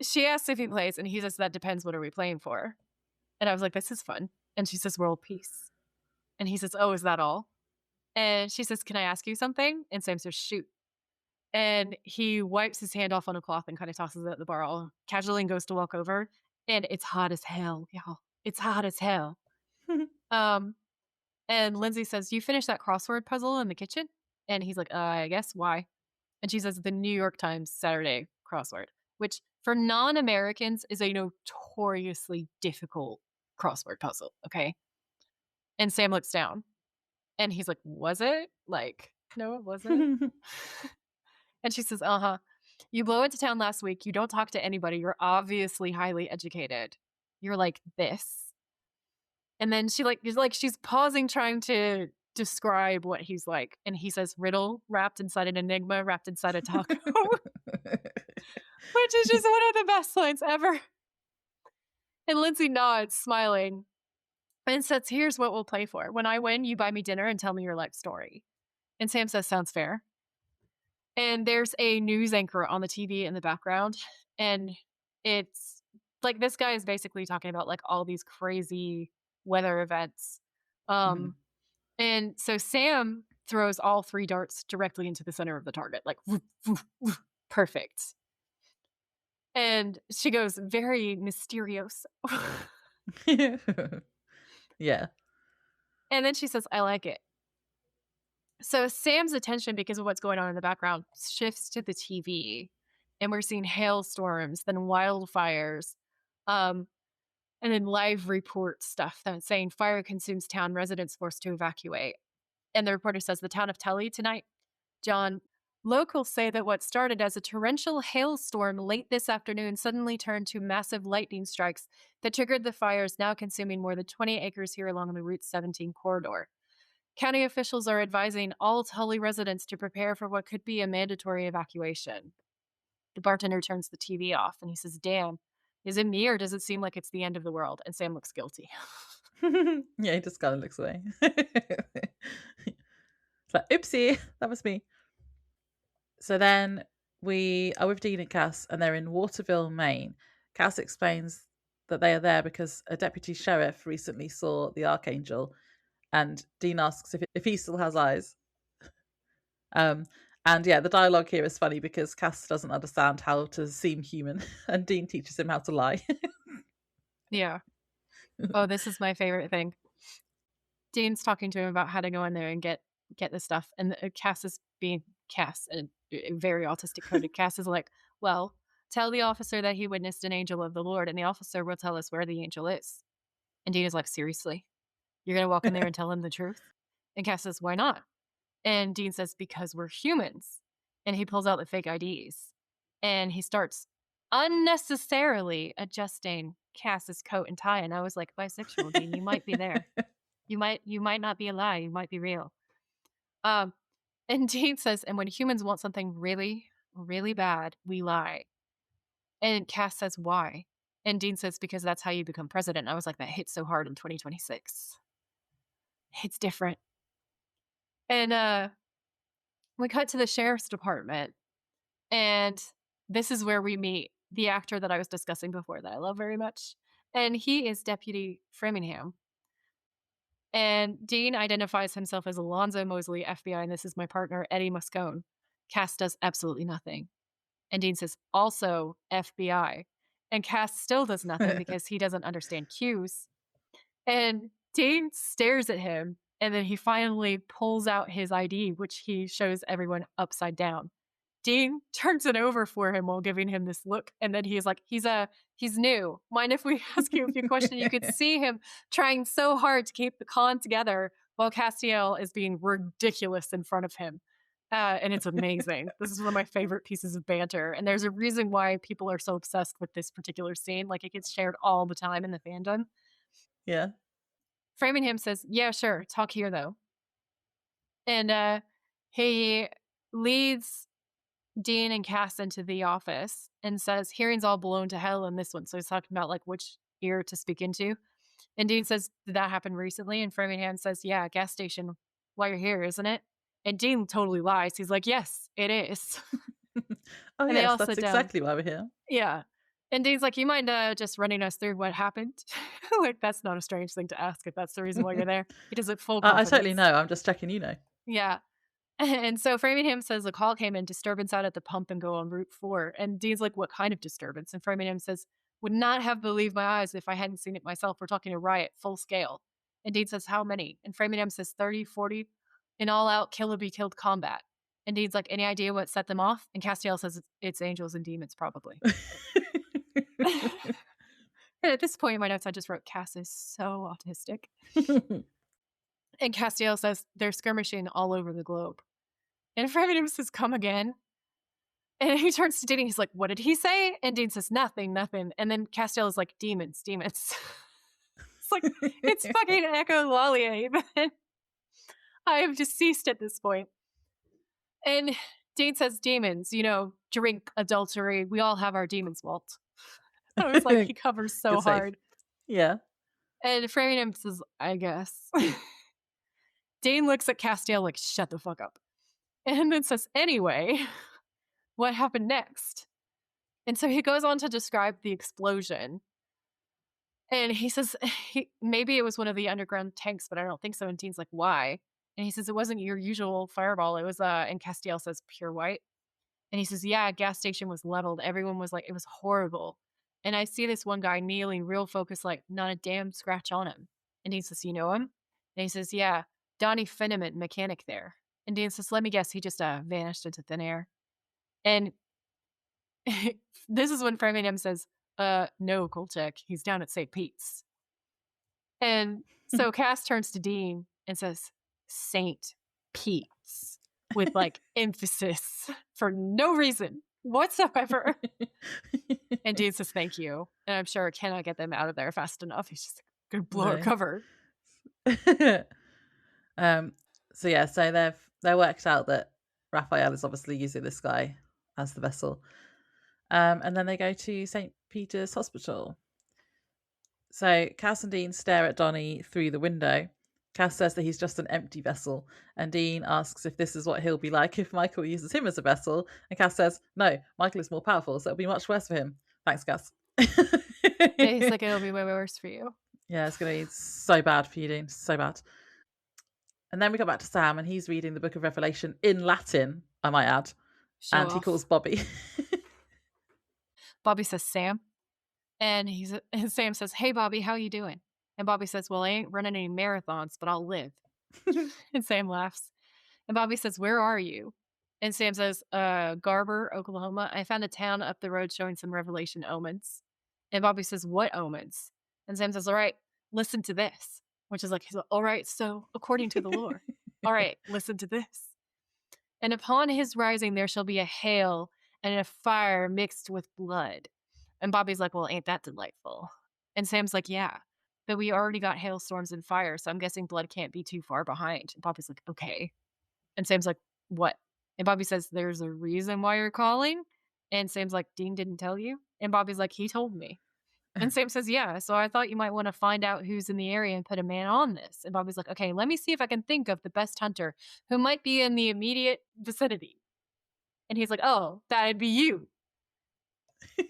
She asks if he plays, and he says, that depends. What are we playing for? And I was like, this is fun. And she says, world peace. And he says, oh, is that all? And she says, can I ask you something? And Sam says, shoot. And he wipes his hand off on a cloth and kind of tosses it at the bar all casually and goes to walk over. And it's hot as hell, y'all. It's hot as hell. And Lindsey says, you finished that crossword puzzle in the kitchen? And he's like, I guess. Why? And she says, the New York Times Saturday crossword, which for non-Americans is a notoriously difficult crossword puzzle. Okay. And Sam looks down and he's like, was it? Like, no, it wasn't. And she says, you blew into town last week. You don't talk to anybody. You're obviously highly educated. You're like this. And then she's pausing, trying to describe what he's like. And he says, riddle wrapped inside an enigma, wrapped inside a taco. Which is just one of the best lines ever. And Lindsey nods, smiling, and says, here's what we'll play for. When I win, you buy me dinner and tell me your life story. And Sam says, sounds fair. And there's a news anchor on the TV in the background. And it's like this guy is basically talking about like all these crazy weather events. And so Sam throws all 3 darts directly into the center of the target. Like, woof, woof, woof. Perfect. And she goes, very mysterious. Yeah. And then she says, I like it. So Sam's attention, because of what's going on in the background, shifts to the TV. And we're seeing hailstorms, then wildfires, and then live report stuff that's saying fire consumes town, residents forced to evacuate. And the reporter says, the town of Tully tonight, John, locals say that what started as a torrential hailstorm late this afternoon suddenly turned to massive lightning strikes that triggered the fires now consuming more than 20 acres here along the Route 17 corridor. County officials are advising all Tully residents to prepare for what could be a mandatory evacuation. The bartender turns the TV off and he says, damn, is it me or does it seem like it's the end of the world? And Sam looks guilty. Yeah, he just kind of looks away. It's like, oopsie, that was me. So then we are with Dean and Cas, and they're in Waterville, Maine. Cas explains that they are there because a deputy sheriff recently saw the archangel, and Dean asks if he still has eyes. And yeah, the dialogue here is funny because Cas doesn't understand how to seem human, and Dean teaches him how to lie. Yeah. Oh, this is my favorite thing. Dean's talking to him about how to go in there and get this stuff, and Cass is being Cass, and very autistic coded. Cass is like, well, tell the officer that he witnessed an angel of the Lord, and the officer will tell us where the angel is. And Dean is like, seriously? You're gonna walk in there and tell him the truth? And Cass says, why not? And Dean says, because we're humans. And he pulls out the fake IDs, and he starts unnecessarily adjusting Cass's coat and tie. And I was like, bisexual, Dean, you might be there. You might not be a lie. You might be real. And Dean says, and when humans want something really, really bad, we lie. And Cass says, why? And Dean says, because that's how you become president. And I was like, that hits so hard in 2026. It's different. And we cut to the sheriff's department. And this is where we meet the actor that I was discussing before that I love very much. And he is Deputy Framingham. And Dean identifies himself as Alonzo Mosley, FBI, and this is my partner, Eddie Moscone. Cass does absolutely nothing. And Dean says, also FBI. And Cass still does nothing because he doesn't understand cues. And Dean stares at him, and then he finally pulls out his ID, which he shows everyone upside down. Dean turns it over for him while giving him this look, and then he's like, he's new. Mind if we ask you a few questions? You could see him trying so hard to keep the con together while Castiel is being ridiculous in front of him. And it's amazing. This is one of my favorite pieces of banter. And there's a reason why people are so obsessed with this particular scene. Like, it gets shared all the time in the fandom. Yeah. Framingham says, yeah, sure. Talk here, though. And he leads Dean and Cass into the office and says, hearing's all blown to hell in this one. So he's talking about like which ear to speak into. And Dean says, did that happen recently? And Framingham says, yeah, gas station while you're here, isn't it? And Dean totally lies. He's like, yes, it is. Oh, And yes, that's exactly why we're here. Yeah. And Dean's like, you mind just running us through what happened? Like, that's not a strange thing to ask if that's the reason why you're there. He does it full confidence. I totally know. I'm just checking, you know. Yeah. And so Framingham says a call came in, disturbance out at the pump and go on Route 4. And Dean's like, what kind of disturbance? And Framingham says, would not have believed my eyes if I hadn't seen it myself. We're talking a riot, full scale. And Dean says, how many? And Framingham says 30, 40 in all out kill-or-be-killed combat. And Dean's like, any idea what set them off? And Castiel says, it's angels and demons, probably. And at this point in my notes, I just wrote, Cass is so autistic. And Castiel says, they're skirmishing all over the globe. And Framingham says, come again. And he turns to Dean and he's like, what did he say? And Dean says, nothing. And then Castiel is like, demons. It's like, it's fucking echolalia, man. I am deceased at this point. And Dean says, demons, drink, adultery. We all have our demons, Walt. I was like, he covers so hard. Yeah. And Framingham says, I guess. Dean looks at Castiel like, shut the fuck up. And then says, anyway, what happened next? And so he goes on to describe the explosion. And he says, maybe it was one of the underground tanks, but I don't think so. And Dean's like, why? And he says, it wasn't your usual fireball. It was, and Castiel says, pure white. And he says, yeah, gas station was leveled. Everyone was like, it was horrible. And I see this one guy kneeling, real focused, like, not a damn scratch on him. And Dean says, you know him? And he says, yeah, Donnie Finneman, mechanic there. And Dean says, let me guess, he just vanished into thin air. And this is when Framingham says, no, Kolchak, he's down at St. Pete's. And so Cass turns to Dean and says, Saint repeats with like emphasis for no reason whatsoever. And Dean says, thank you. And I'm sure cannot get them out of there fast enough. He's just going to blow a cover. So yeah, so they've worked out that Raphael is obviously using this guy as the vessel. And then they go to St. Peter's Hospital. So Cas and Dean stare at Donnie through the window. Cas says that he's just an empty vessel, and Dean asks if this is what he'll be like if Michael uses him as a vessel. And Cas says, no, Michael is more powerful, so it'll be much worse for him. Thanks, Cas. Yeah, he's like, it'll be way worse for you. Yeah, it's going to be so bad for you, Dean. So bad. And then we go back to Sam, and he's reading the Book of Revelation in Latin, I might add. He calls Bobby. Bobby says, Sam. And Sam says, hey, Bobby, how you doing? And Bobby says, well, I ain't running any marathons, but I'll live. And Sam laughs. And Bobby says, where are you? And Sam says, Garber, Oklahoma. I found a town up the road showing some Revelation omens. And Bobby says, what omens? And Sam says, all right, listen to this. Which is like, he's like, all right, so according to the Lord. All right, listen to this. And upon his rising, there shall be a hail and a fire mixed with blood. And Bobby's like, well, ain't that delightful? And Sam's like, yeah, but we already got hailstorms and fire, so I'm guessing blood can't be too far behind. And Bobby's like, okay. And Sam's like, what? And Bobby says, there's a reason why you're calling. And Sam's like, Dean didn't tell you? And Bobby's like, he told me. And Sam says, yeah, so I thought you might want to find out who's in the area and put a man on this. And Bobby's like, okay, let me see if I can think of the best hunter who might be in the immediate vicinity. And he's like, oh, that'd be you.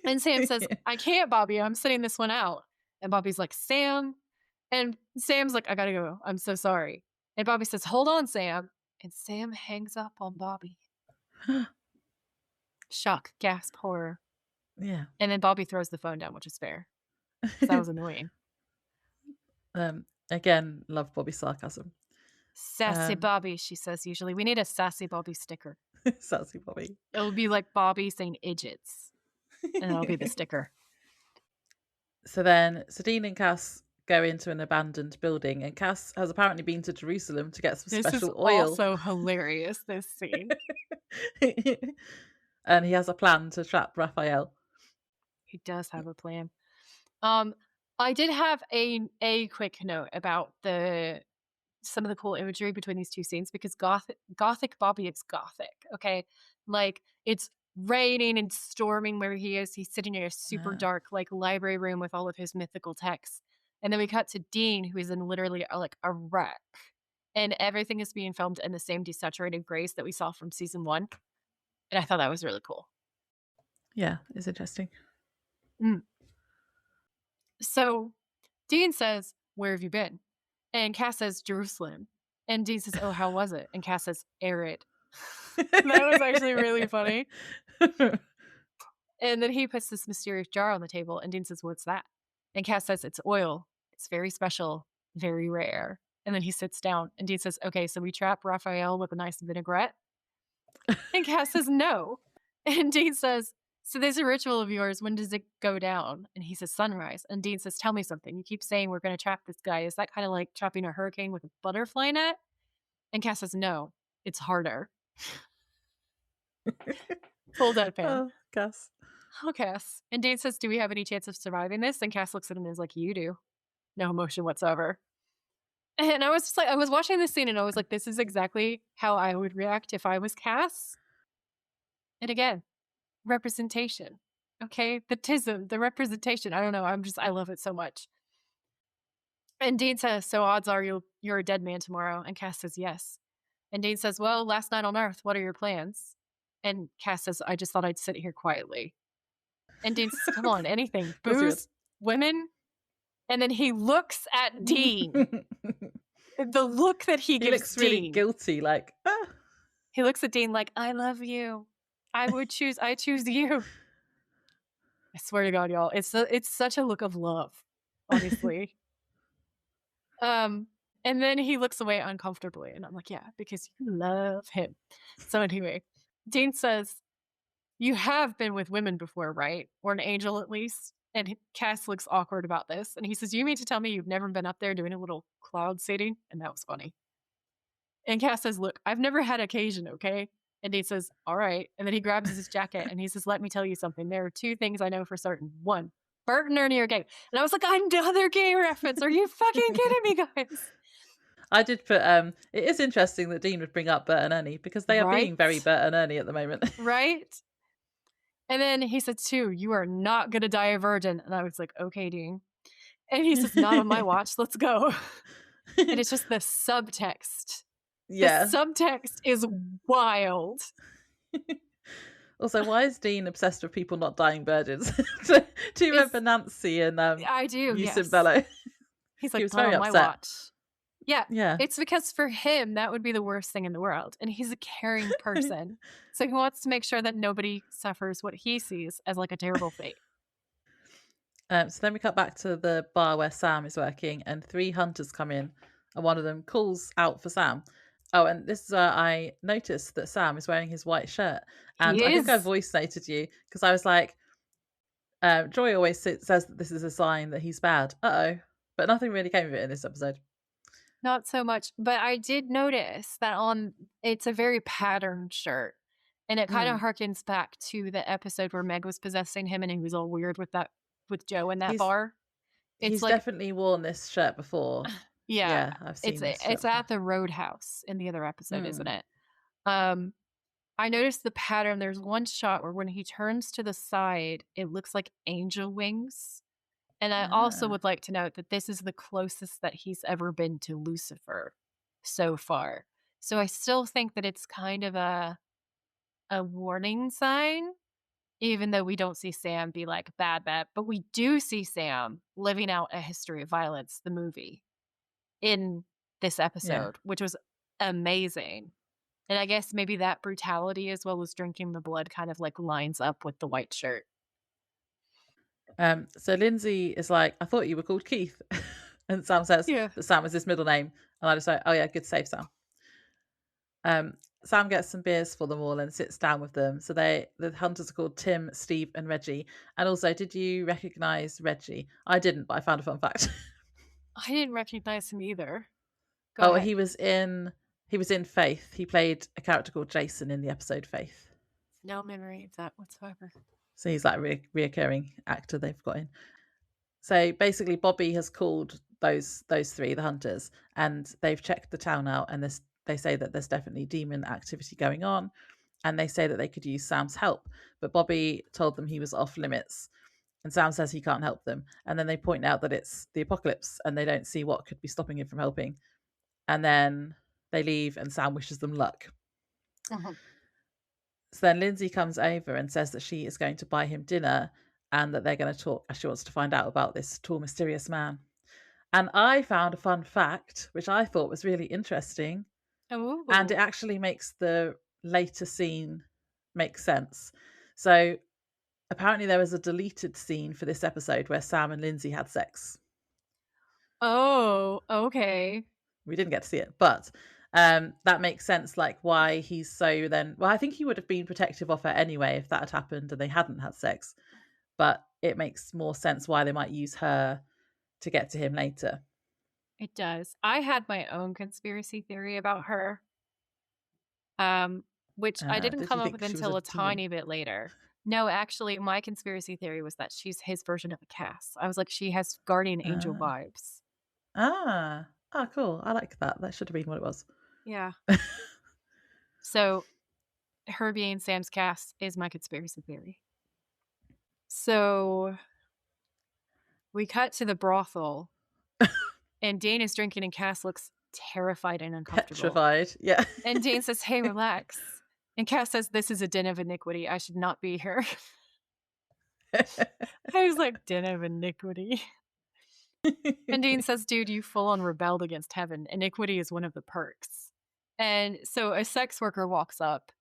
And Sam says, I can't, Bobby. I'm sitting this one out. And Bobby's like, Sam. And Sam's like, I gotta go. I'm so sorry. And Bobby says, hold on, Sam. And Sam hangs up on Bobby. Shock, gasp, horror. Yeah. And then Bobby throws the phone down, which is fair. That was annoying. Again, love Bobby's sarcasm. Sassy Bobby, she says usually. We need a Sassy Bobby sticker. Sassy Bobby. It'll be like Bobby saying idiots. And that'll be the sticker. So Dean and Cas go into an abandoned building, and Cas has apparently been to Jerusalem to get some special oil. This is also hilarious, this scene. And he has a plan to trap Raphael. He does have a plan. I did have a quick note about some of the cool imagery between these two scenes, because gothic Bobby is gothic, okay? Like, it's raining and storming where he is. He's sitting in a super dark like library room with all of his mythical texts. And then we cut to Dean, who is in literally like a wreck. And everything is being filmed in the same desaturated grays that we saw from season 1. And I thought that was really cool. Yeah, it's interesting. So Dean says, where have you been? And Cas says, Jerusalem. And Dean says, oh, how was it? And Cas says, arid. That was actually really funny. And then he puts this mysterious jar on the table, and Dean says, what's that? And Cas says, it's oil. It's very special, very rare. And then he sits down, and Dean says, okay, so we trap Raphael with a nice vinaigrette? And Cas says, no. And Dean says, so there's a ritual of yours. When does it go down? And he says, sunrise. And Dean says, tell me something. You keep saying we're going to trap this guy. Is that kind of like trapping a hurricane with a butterfly net? And Cas says, no, it's harder. Full deadpan. Oh, Cas. Oh, Cas. And Dean says, do we have any chance of surviving this? And Cas looks at him and is like, you do. No emotion whatsoever. And I was just like, I was watching this scene and I was like, this is exactly how I would react if I was Cas. And again, representation. Okay? The tism, the representation. I don't know. I love it so much. And Dean says, so odds are you're a dead man tomorrow. And Cas says, yes. And Dean says, well, last night on Earth, what are your plans? And Cas says, I just thought I'd sit here quietly. And Dean says, come on, anything. Booze, women. And then he looks at Dean. The look that he gives looks really Dean. Guilty, like, ah. He looks at Dean like, I love you. I choose you. I swear to God, y'all. It's such a look of love, honestly. And then he looks away uncomfortably. And I'm like, yeah, because you love him. So anyway, Dean says, you have been with women before, right? Or an angel at least. And Cas looks awkward about this. And he says, you mean to tell me you've never been up there doing a little cloud sitting? And that was funny. And Cas says, look, I've never had occasion, okay? And Dean says, all right. And then he grabs his jacket and he says, let me tell you something. There are two things I know for certain. One, Bert and Ernie are gay. And I was like, another gay reference. Are you fucking kidding me, guys? I did put, it is interesting that Dean would bring up Bert and Ernie because they are being very Bert and Ernie at the moment. Right? And then he said, two, you are not going to die a virgin. And I was like, okay, Dean. And he says, not on my watch. Let's go. And it's just the subtext. Yeah. The subtext is wild. Also, why is Dean obsessed with people not dying virgins? Do you remember Nancy and I do, Yusuf Bello? He's like, he was not very on upset. my watch. Yeah. It's because for him, that would be the worst thing in the world. And he's a caring person. So he wants to make sure that nobody suffers what he sees as like a terrible fate. So then we cut back to the bar where Sam is working and 3 hunters come in and one of them calls out for Sam. Oh, and this is where I noticed that Sam is wearing his white shirt. And I think I voice noted you because I was like, Joy always says that this is a sign that he's bad. Uh-oh. But nothing really came of it in this episode. Not so much. But I did notice that it's a very patterned shirt. And it kind of harkens back to the episode where Meg was possessing him and he was all weird with Joe in that bar. He's like, definitely worn this shirt before. Yeah, I've seen this. It's at the Roadhouse in the other episode, isn't it? I noticed the pattern. There's one shot where when he turns to the side, it looks like angel wings. And I also would like to note that this is the closest that he's ever been to Lucifer so far. So I still think that it's kind of a warning sign, even though we don't see Sam be like bad, but we do see Sam living out A History of Violence, the movie, in this episode, which was amazing. And I guess maybe that brutality as well as drinking the blood kind of like lines up with the white shirt. So Lindsey is like, I thought you were called Keith. And Sam says that Sam is his middle name. And I just like, oh yeah, good save, Sam. Sam gets some beers for them all and sits down with them. So the hunters are called Tim, Steve, and Reggie. And also, did you recognize Reggie? I didn't, but I found a fun fact. I didn't recognize him either. Go ahead. He was in Faith. He played a character called Jason in the episode Faith. No memory of that whatsoever. So he's like a reoccurring actor they've got in. So basically, Bobby has called those 3, the hunters, and they've checked the town out, and they say that there's definitely demon activity going on, and they say that they could use Sam's help. But Bobby told them he was off limits, and Sam says he can't help them. And then they point out that it's the apocalypse, and they don't see what could be stopping him from helping. And then they leave, and Sam wishes them luck. Uh-huh. So then Lindsey comes over and says that she is going to buy him dinner and that they're going to talk as she wants to find out about this tall, mysterious man. And I found a fun fact, which I thought was really interesting. Ooh. And it actually makes the later scene make sense. So apparently there was a deleted scene for this episode where Sam and Lindsey had sex. Oh, okay. We didn't get to see it, but that makes sense, like why he's so then. Well, I think he would have been protective of her anyway if that had happened and they hadn't had sex. But it makes more sense why they might use her to get to him later. It does. I had my own conspiracy theory about her, which I didn't come up with until a tiny bit later. No, actually, my conspiracy theory was that she's his version of a Cas. I was like, she has guardian angel vibes. Cool. I like that. That should have been what it was. Yeah. So her being Sam's Cas is my conspiracy theory. So we cut to the brothel and Dean is drinking and Cas looks terrified and uncomfortable. Petrified, yeah. And Dean says, hey, relax. And Cas says, this is a den of iniquity. I should not be here. I was like, den of iniquity. And Dean says, dude, you full on rebelled against heaven. Iniquity is one of the perks. And so a sex worker walks up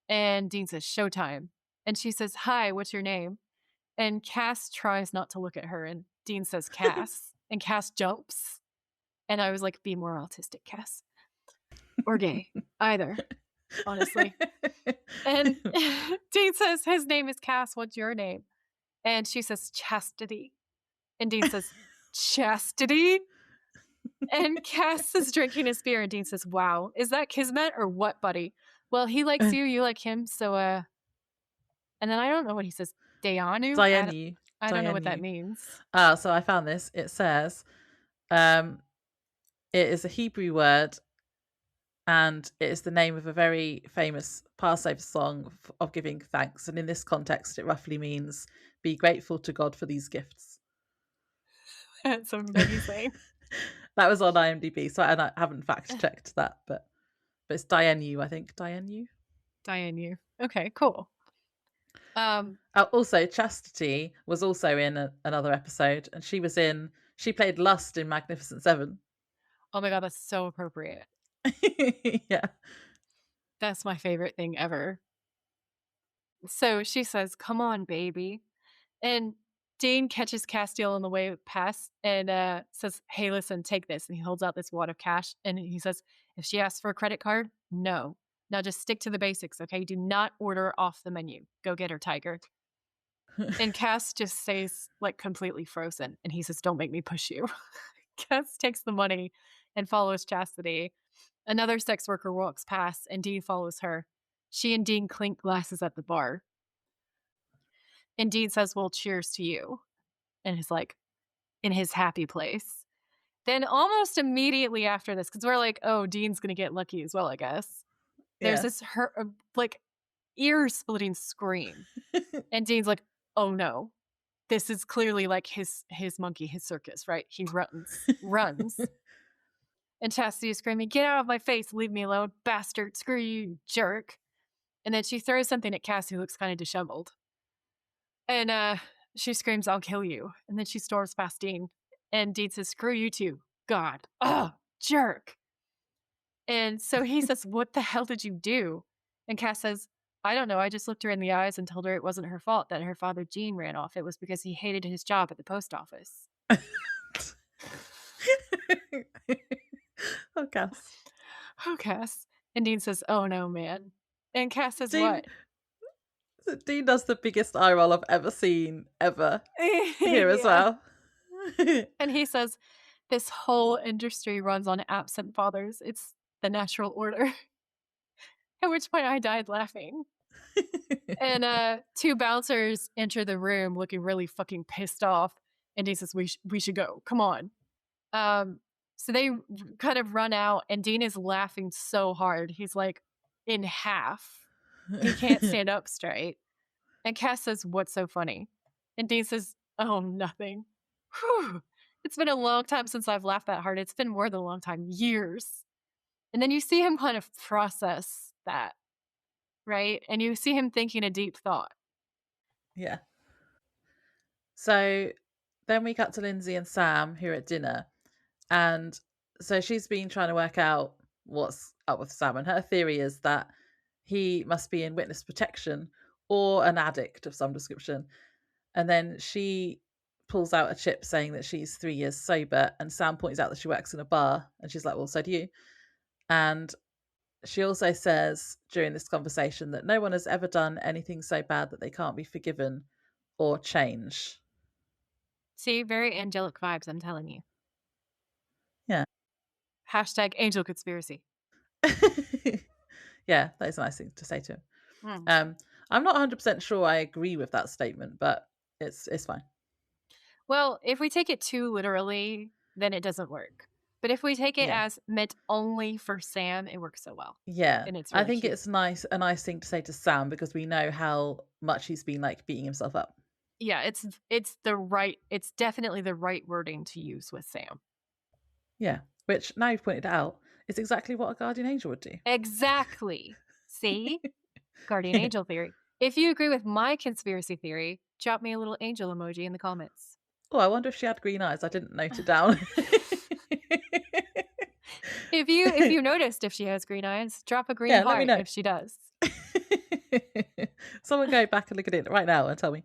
and Dean says, showtime. And she says, hi, what's your name? And Cas tries not to look at her. And Dean says, Cas. And Cas jumps. And I was like, be more autistic, Cas. Or gay. Either. Honestly. And Dean says, his name is Cas. What's your name? And she says, Chastity. And Dean says, Chastity? And Cas is drinking his beer, and Dean says, "Wow, is that kismet or what, buddy? Well, he likes you, you like him, so And then I don't know what he says. Dayanu? Dianu. I don't know what that Dianu. means. So I found this. It says, it is a Hebrew word, and it is the name of a very famous Passover song of giving thanks. And in this context, it roughly means be grateful to God for these gifts. That's amazing. That was on IMDb, so I haven't fact checked that, but it's Dianu, I think. Dianu. Dayanu. Okay, cool. Also, Chastity was also in another episode, and she played Lust in Magnificent Seven. Oh my god, that's so appropriate. Yeah. That's my favorite thing ever. So she says, "Come on, baby." And Dean catches Castiel on the way past and says, "Hey, listen, take this." And he holds out this wad of cash and he says, "If she asks for a credit card, no. Now just stick to the basics, okay? Do not order off the menu. Go get her, Tiger." And Cass just stays like completely frozen. And he says, "Don't make me push you." Cass takes the money and follows Chastity. Another sex worker walks past and Dean follows her. She and Dean clink glasses at the bar. And Dean says, "Well, cheers to you." And he's like, in his happy place. Then almost immediately after this, because we're like, oh, Dean's going to get lucky as well, I guess. There's this like ear-splitting scream. And Dean's like, oh no. This is clearly like his monkey, his circus, right? He runs. And Chastity is screaming, "Get out of my face, leave me alone, bastard, screw you, jerk." And then she throws something at Cass, who looks kind of disheveled. And she screams, "I'll kill you." And then she storms past Dean. And Dean says, "Screw you too. God. Oh, jerk." And so he says, "What the hell did you do?" And Cass says, "I don't know. I just looked her in the eyes and told her it wasn't her fault that her father Gene ran off. It was because he hated his job at the post office." Oh, Cass. Oh, Cass. And Dean says, "Oh no, man." And Cass says, Dean, "What?" Dean does the biggest eye roll I've ever seen, ever. Here as well. And he says, "This whole industry runs on absent fathers. It's the natural order." At which point I died laughing. And two bouncers enter the room looking really fucking pissed off. And he says, we should go. Come on. So they kind of run out, and Dean is laughing so hard. He's like in half. He can't stand up straight. And Cass says, "What's so funny?" And Dean says, "Oh, nothing." Whew. It's been a long time since I've laughed that hard. It's been more than a long time, years. And then you see him kind of process that, right? And you see him thinking a deep thought. Yeah. So then we cut to Lindsey and Sam, who are at dinner. And so she's been trying to work out what's up with Sam. And her theory is that he must be in witness protection or an addict of some description. And then she pulls out a chip saying that she's 3 years sober. And Sam points out that she works in a bar. And she's like, well, so do you. And she also says during this conversation that no one has ever done anything so bad that they can't be forgiven or change. See, very angelic vibes, I'm telling you. Yeah. Hashtag angel conspiracy. Yeah, that is a nice thing to say to him. I'm not 100% sure I agree with that statement, but it's fine. Well, if we take it too literally, then it doesn't work. But if we take it as meant only for Sam, it works so well. Yeah. And it's really I think cute. it's a nice thing to say to Sam because we know how much he's been like beating himself up. Yeah, it's definitely the right wording to use with Sam. Yeah. Which now you've pointed out is exactly what a guardian angel would do. Exactly. See? Guardian angel theory. If you agree with my conspiracy theory, drop me a little angel emoji in the comments. Oh, I wonder if she had green eyes. I didn't note it down. If you noticed if she has green eyes, drop a green heart if she does. Someone go back and look at it right now and tell me.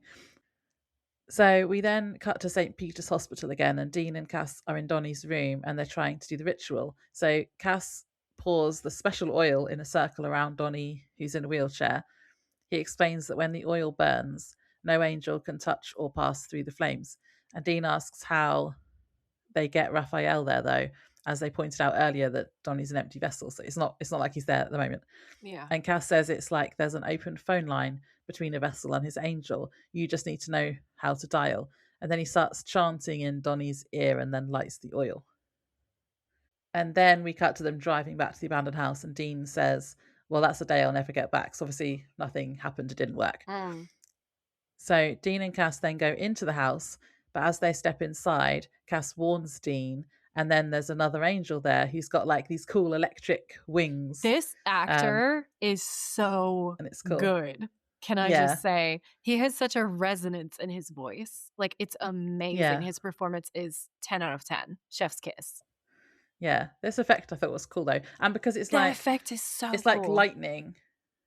So we then cut to St. Peter's Hospital again, and Dean and Cas are in Donnie's room and they're trying to do the ritual. So Cas pours the special oil in a circle around Donnie, who's in a wheelchair. He explains that when the oil burns, no angel can touch or pass through the flames. And Dean asks how they get Raphael there, though, as they pointed out earlier, that Donnie's an empty vessel, so it's not like he's there at the moment. Yeah. And Cas says it's like there's an open phone line between a vessel and his angel. You just need to know how to dial. And then he starts chanting in Donnie's ear and then lights the oil. And then we cut to them driving back to the abandoned house, and Dean says, well, that's a day I'll never get back. So obviously nothing happened, it didn't work. So Dean and Cas then go into the house, but as they step inside, Cas warns Dean, and then there's another angel there who's got like these cool electric wings. This actor is so and it's cool. good. Can I just say, he has such a resonance in his voice. Like, it's amazing. Yeah. His performance is 10 out of 10. Chef's kiss. Yeah, this effect I thought was cool though, and because it's that like effect is so it's cool. like lightning.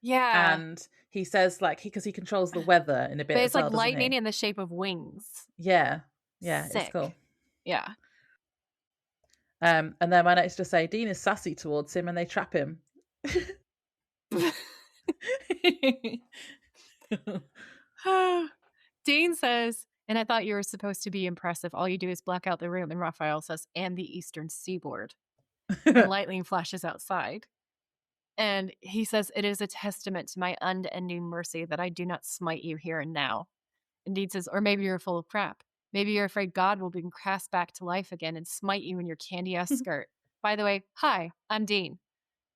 Yeah, and he says like because he controls the weather in a bit. But it's as like well, lightning in the shape of wings. Yeah, Sick. It's cool. Yeah. And then my notes just say Dean is sassy towards him, and they trap him. Dean says, and I thought you were supposed to be impressive. All you do is black out the room. And Raphael says, and the eastern seaboard. And lightning flashes outside. And he says, it is a testament to my unending mercy that I do not smite you here and now. And Dean says, or maybe you're full of crap. Maybe you're afraid God will bring Cas back to life again and smite you in your candy-ass skirt. By the way, hi, I'm Dean.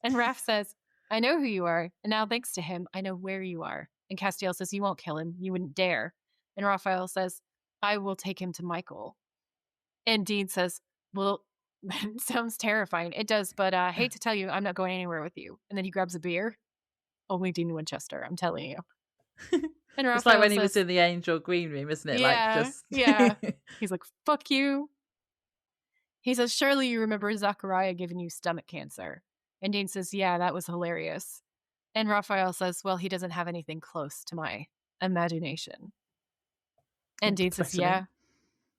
And Raph says, I know who you are, and now thanks to him, I know where you are. And Castiel says, you won't kill him. You wouldn't dare. And Raphael says, I will take him to Michael. And Dean says, well, it sounds terrifying. It does, but I hate to tell you, I'm not going anywhere with you. And then he grabs a beer. Only Dean Winchester, I'm telling you. And it's like when he was in the angel green room, isn't it? Yeah, like just yeah. He's like, fuck you. He says, surely you remember Zachariah giving you stomach cancer. And Dean says, yeah, that was hilarious. And Raphael says, well, he doesn't have anything close to my imagination. And Dean says, yeah,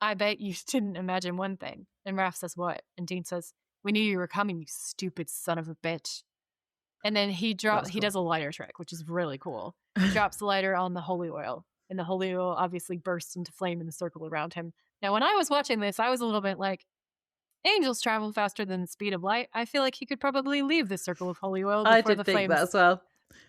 I bet you didn't imagine one thing. And Raph says, what? And Dean says, we knew you were coming, you stupid son of a bitch. And then he does a lighter trick, which is really cool. He drops the lighter on the holy oil, and the holy oil obviously bursts into flame in the circle around him. Now, when I was watching this, I was a little bit like, angels travel faster than the speed of light. I feel like he could probably leave the circle of holy oil before I did the think flames that as well.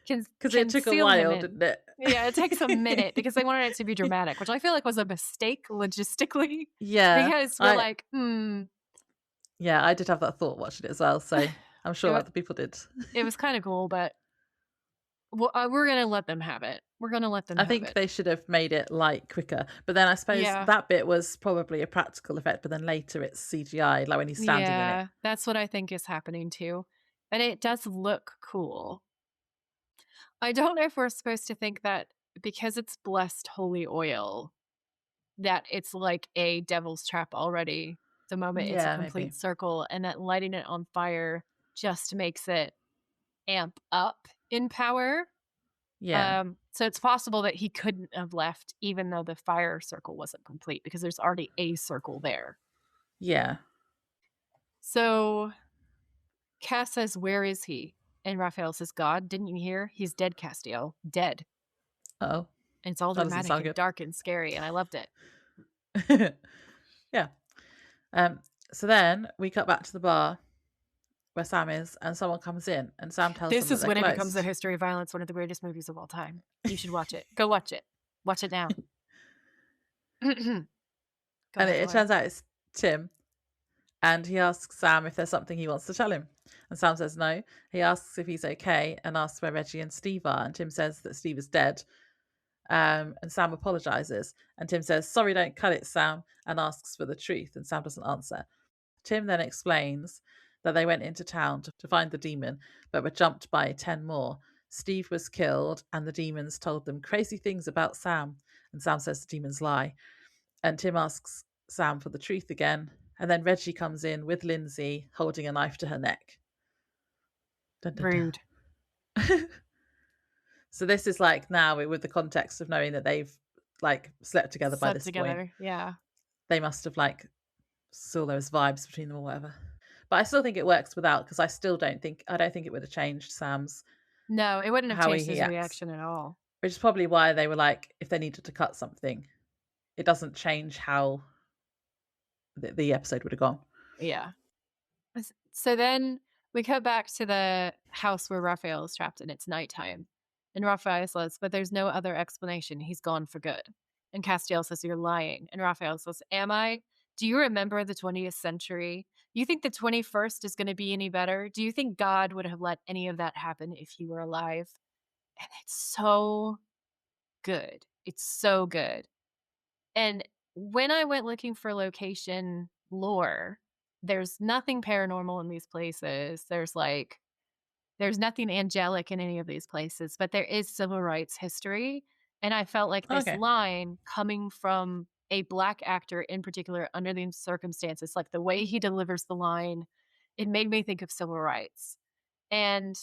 Because it took a while, didn't it? Yeah, it takes a minute because they wanted it to be dramatic, which I feel like was a mistake logistically. Yeah. Because we're Yeah, I did have that thought watching it as well, so I'm sure other people did. It was kind of cool, but we're going to let them have it. We're going to let them have it. I think they should have made it light quicker. But then I suppose that bit was probably a practical effect, but then later it's CGI, like when he's standing in it. Yeah, that's what I think is happening too. And it does look cool. I don't know if we're supposed to think that because it's blessed holy oil, that it's like a devil's trap already the moment it's a complete circle, and that lighting it on fire just makes it amp up in power. Yeah. So it's possible that he couldn't have left even though the fire circle wasn't complete because there's already a circle there. Yeah. So Cas says, where is he? And Raphael says, God, didn't you hear? He's dead, Castiel. Dead. Oh. And it's all dramatic and dark and scary, and I loved it. Yeah. So then we cut back to the bar where Sam is, and someone comes in, and Sam tells them this is when closed. It becomes a history of violence, one of the greatest movies of all time. You should watch it. Go watch it. Watch it now. And it turns out it's Tim, and he asks Sam if there's something he wants to tell him. And Sam says no. He asks if he's okay and asks where Reggie and Steve are. And Tim says that Steve is dead. And Sam apologizes. And Tim says, sorry, don't cut it, Sam, and asks for the truth. And Sam doesn't answer. Tim then explains that they went into town to find the demon, but were jumped by 10 more. Steve was killed, and the demons told them crazy things about Sam. And Sam says the demons lie. And Tim asks Sam for the truth again. And then Reggie comes in with Lindsey holding a knife to her neck. Dun, dun, rude. Dun. So this is like now with the context of knowing that they've like slept together by this point. Yeah. They must have like saw those vibes between them or whatever. But I still think it works without, because I don't think it would have changed Sam's. No, it wouldn't have changed his reaction at all. Which is probably why they were like, if they needed to cut something, it doesn't change how the episode would have gone. Yeah. So then we cut back to the house where Raphael is trapped and it's nighttime. And Raphael says, but there's no other explanation. He's gone for good. And Castiel says, you're lying. And Raphael says, am I? Do you remember the 20th century? You think the 21st is going to be any better? Do you think God would have let any of that happen if he were alive? And it's so good. It's so good. And when I went looking for location lore, there's nothing paranormal in these places. There's nothing angelic in any of these places, but there is civil rights history. And I felt like this Okay. line coming from a Black actor in particular under these circumstances, like the way he delivers the line, it made me think of civil rights. And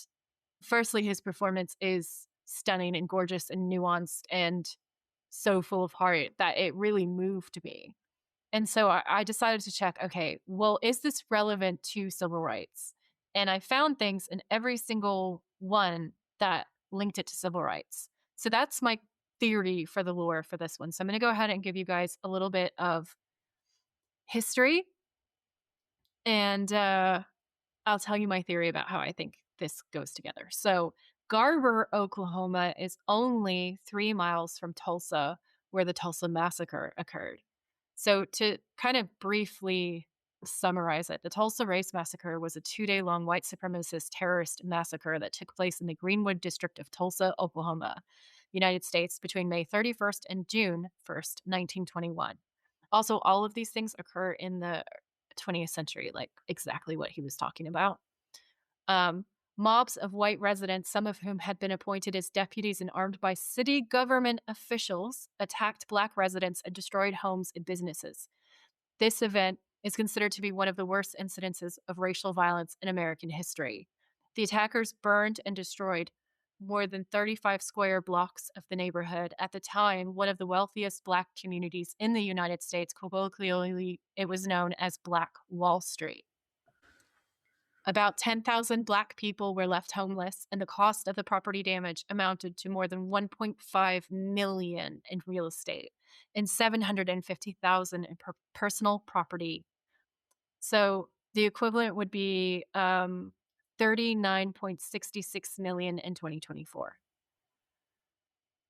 firstly, his performance is stunning and gorgeous and nuanced and so full of heart that it really moved me. And so I decided to check, okay, well, is this relevant to civil rights? And I found things in every single one that linked it to civil rights. So that's my theory for the lore for this one. So I'm going to go ahead and give you guys a little bit of history, and I'll tell you my theory about how I think this goes together. So Garber, Oklahoma is only 3 miles from Tulsa, where the Tulsa massacre occurred. So to kind of briefly summarize it, the Tulsa Race Massacre was a 2-day-long white supremacist terrorist massacre that took place in the Greenwood district of Tulsa, Oklahoma, United States between May 31st and June 1st, 1921. Also, all of these things occur in the 20th century, like exactly what he was talking about. Mobs of white residents, some of whom had been appointed as deputies and armed by city government officials, attacked Black residents and destroyed homes and businesses. This event is considered to be one of the worst incidences of racial violence in American history. The attackers burned and destroyed more than 35 square blocks of the neighborhood. At the time, one of the wealthiest Black communities in the United States, colloquially, it was known as Black Wall Street. About 10,000 Black people were left homeless, and the cost of the property damage amounted to more than $1.5 million in real estate and $750,000 in personal property. So the equivalent would be $39.66 million in 2024.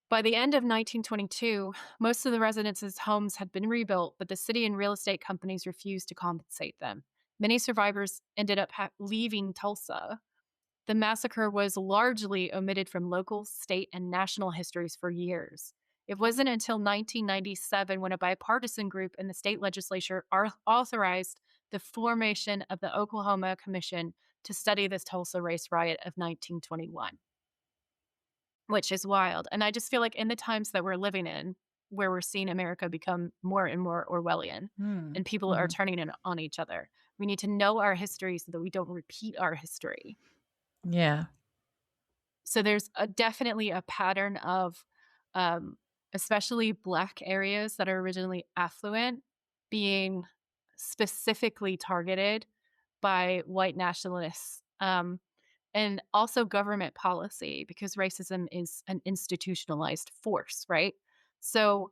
By the end of 1922, most of the residents' homes had been rebuilt, but the city and real estate companies refused to compensate them. Many survivors ended up leaving Tulsa. The massacre was largely omitted from local, state, and national histories for years. It wasn't until 1997 when a bipartisan group in the state legislature authorized the formation of the Oklahoma Commission to study this Tulsa race riot of 1921, which is wild. And I just feel like in the times that we're living in, where we're seeing America become more and more Orwellian and people are turning on each other, we need to know our history so that we don't repeat our history. Yeah. So there's definitely a pattern of especially Black areas that are originally affluent being specifically targeted by white nationalists, and also government policy, because racism is an institutionalized force, right? So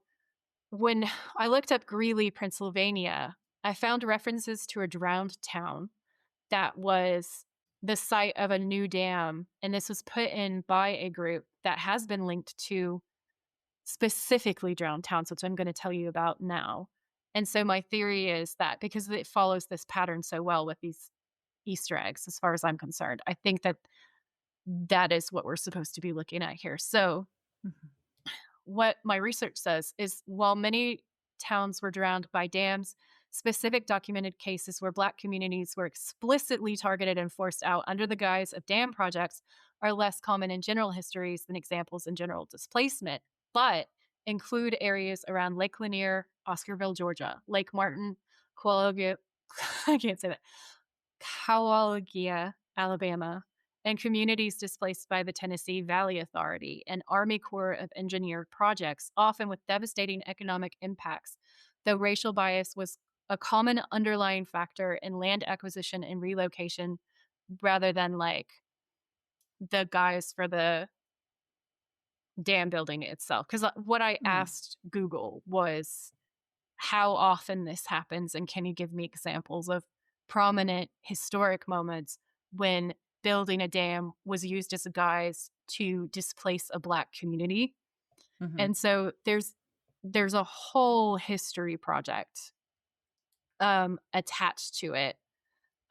when I looked up Greeley, Pennsylvania, I found references to a drowned town that was the site of a new dam, and this was put in by a group that has been linked to specifically drowned towns, which I'm going to tell you about now. And so my theory is that because it follows this pattern so well with these Easter eggs, as far as I'm concerned, I think that that is what we're supposed to be looking at here. So what my research says is while many towns were drowned by dams, specific documented cases where Black communities were explicitly targeted and forced out under the guise of dam projects are less common in general histories than examples in general displacement, but include areas around Lake Lanier, Oscarville, Georgia, Lake Martin, Cuyahoga, I can't say that, Cuyahoga, Alabama, and communities displaced by the Tennessee Valley Authority and Army Corps of Engineer projects, often with devastating economic impacts, though racial bias was a common underlying factor in land acquisition and relocation rather than like the guys for the dam building itself. Because what I asked Google was, how often this happens, and can you give me examples of prominent historic moments when building a dam was used as a guise to displace a Black community. Hmm. And so there's a whole history project attached to it